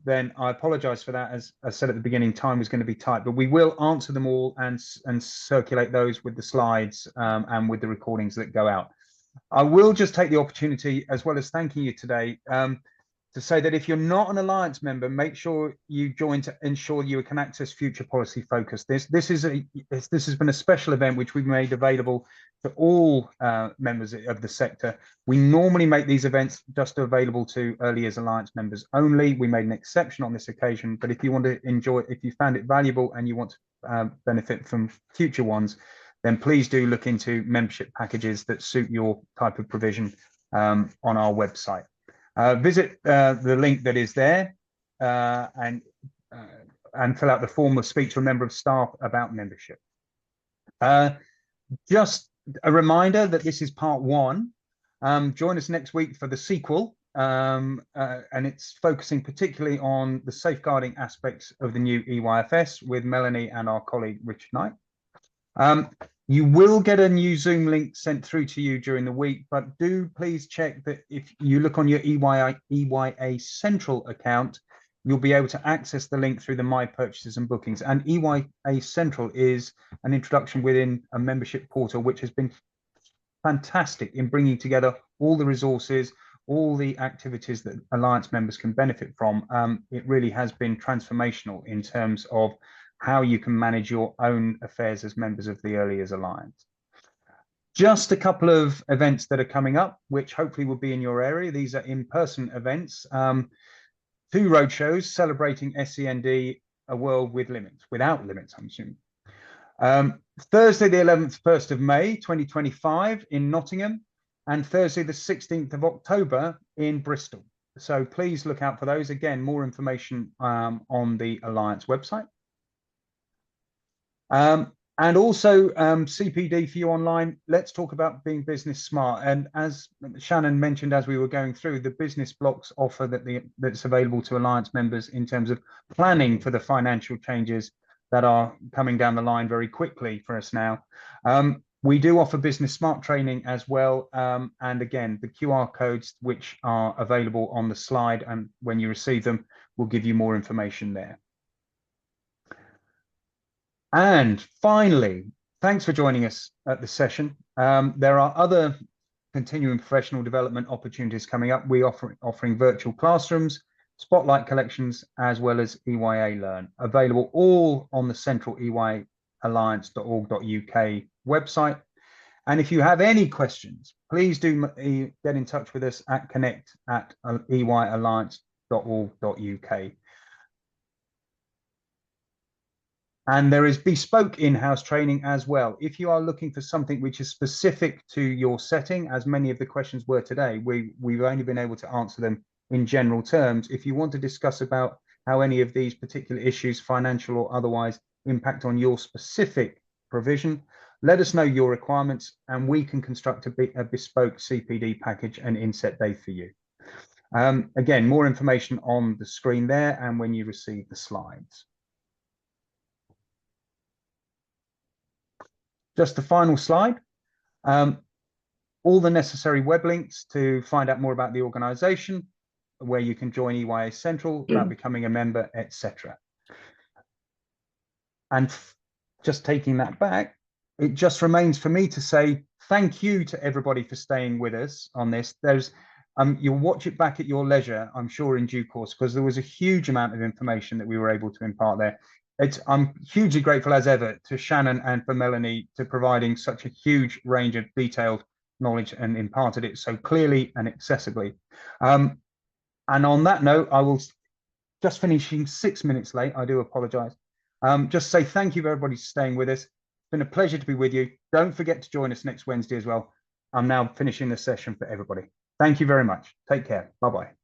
then I apologize for that. As I said at the beginning, time is going to be tight, but we will answer them all and circulate those with the slides and with the recordings that go out. I will just take the opportunity, as well as thanking you today, to say that if you're not an Alliance member, make sure you join to ensure you can access Future Policy Focus. This has been a special event which we've made available to all members of the sector. We normally make these events just available to early years Alliance members only. We made an exception on this occasion, but if you want to enjoy, if you found it valuable and you want to benefit from future ones, then please do look into membership packages that suit your type of provision on our website. Visit the link that is there and fill out the form or speak to a member of staff about membership. Just a reminder that this is part 1. Join us next week for the sequel, and it's focusing particularly on the safeguarding aspects of the new EYFS with Melanie and our colleague Richard Knight. You will get a new Zoom link sent through to you during the week, but do please check that if you look on your EYA Central account, you'll be able to access the link through the My Purchases and Bookings. And EYA Central is an introduction within a membership portal, which has been fantastic in bringing together all the resources, all the activities that Alliance members can benefit from. It really has been transformational in terms of how you can manage your own affairs as members of the Early Years Alliance. Just a couple of events that are coming up, which hopefully will be in your area. These are in-person events. 2 roadshows celebrating SEND, a world without limits, I'm assuming. Thursday, the 1st of May, 2025 in Nottingham, and Thursday, the 16th of October in Bristol. So please look out for those. Again, more information on the Alliance website. And also CPD for you online. Let's talk about being business smart. And as Shannon mentioned, as we were going through, the business blocks offer that's available to Alliance members in terms of planning for the financial changes that are coming down the line very quickly for us now. We do offer business smart training as well. And again, the QR codes which are available on the slide, and when you receive them, will give you more information there. And finally, thanks for joining us at the session. There are other continuing professional development opportunities coming up. We are offering virtual classrooms, spotlight collections, as well as EYA Learn, available all on the central EYAlliance.org.uk website. And if you have any questions, please do get in touch with us at connect@EYAlliance.org.uk. And there is bespoke in-house training as well. If you are looking for something which is specific to your setting, as many of the questions were today, we've only been able to answer them in general terms. If you want to discuss about how any of these particular issues, financial or otherwise, impact on your specific provision, let us know your requirements and we can construct a bespoke CPD package and inset day for you. Again, more information on the screen there and when you receive the slides. Just the final slide. All the necessary web links to find out more about the organisation, where you can join EYA Central, about becoming a member, etc. And just taking that back, it just remains for me to say thank you to everybody for staying with us on this. There's you'll watch it back at your leisure, I'm sure, in due course, because there was a huge amount of information that we were able to impart there. I'm hugely grateful as ever to Shannon and for Melanie to providing such a huge range of detailed knowledge and imparted it so clearly and accessibly. And on that note, I will, just finishing 6 minutes late, I do apologize. Just say thank you everybody for staying with us. It's been a pleasure to be with you. Don't forget to join us next Wednesday as well. I'm now finishing the session for everybody. Thank you very much. Take care. Bye-bye.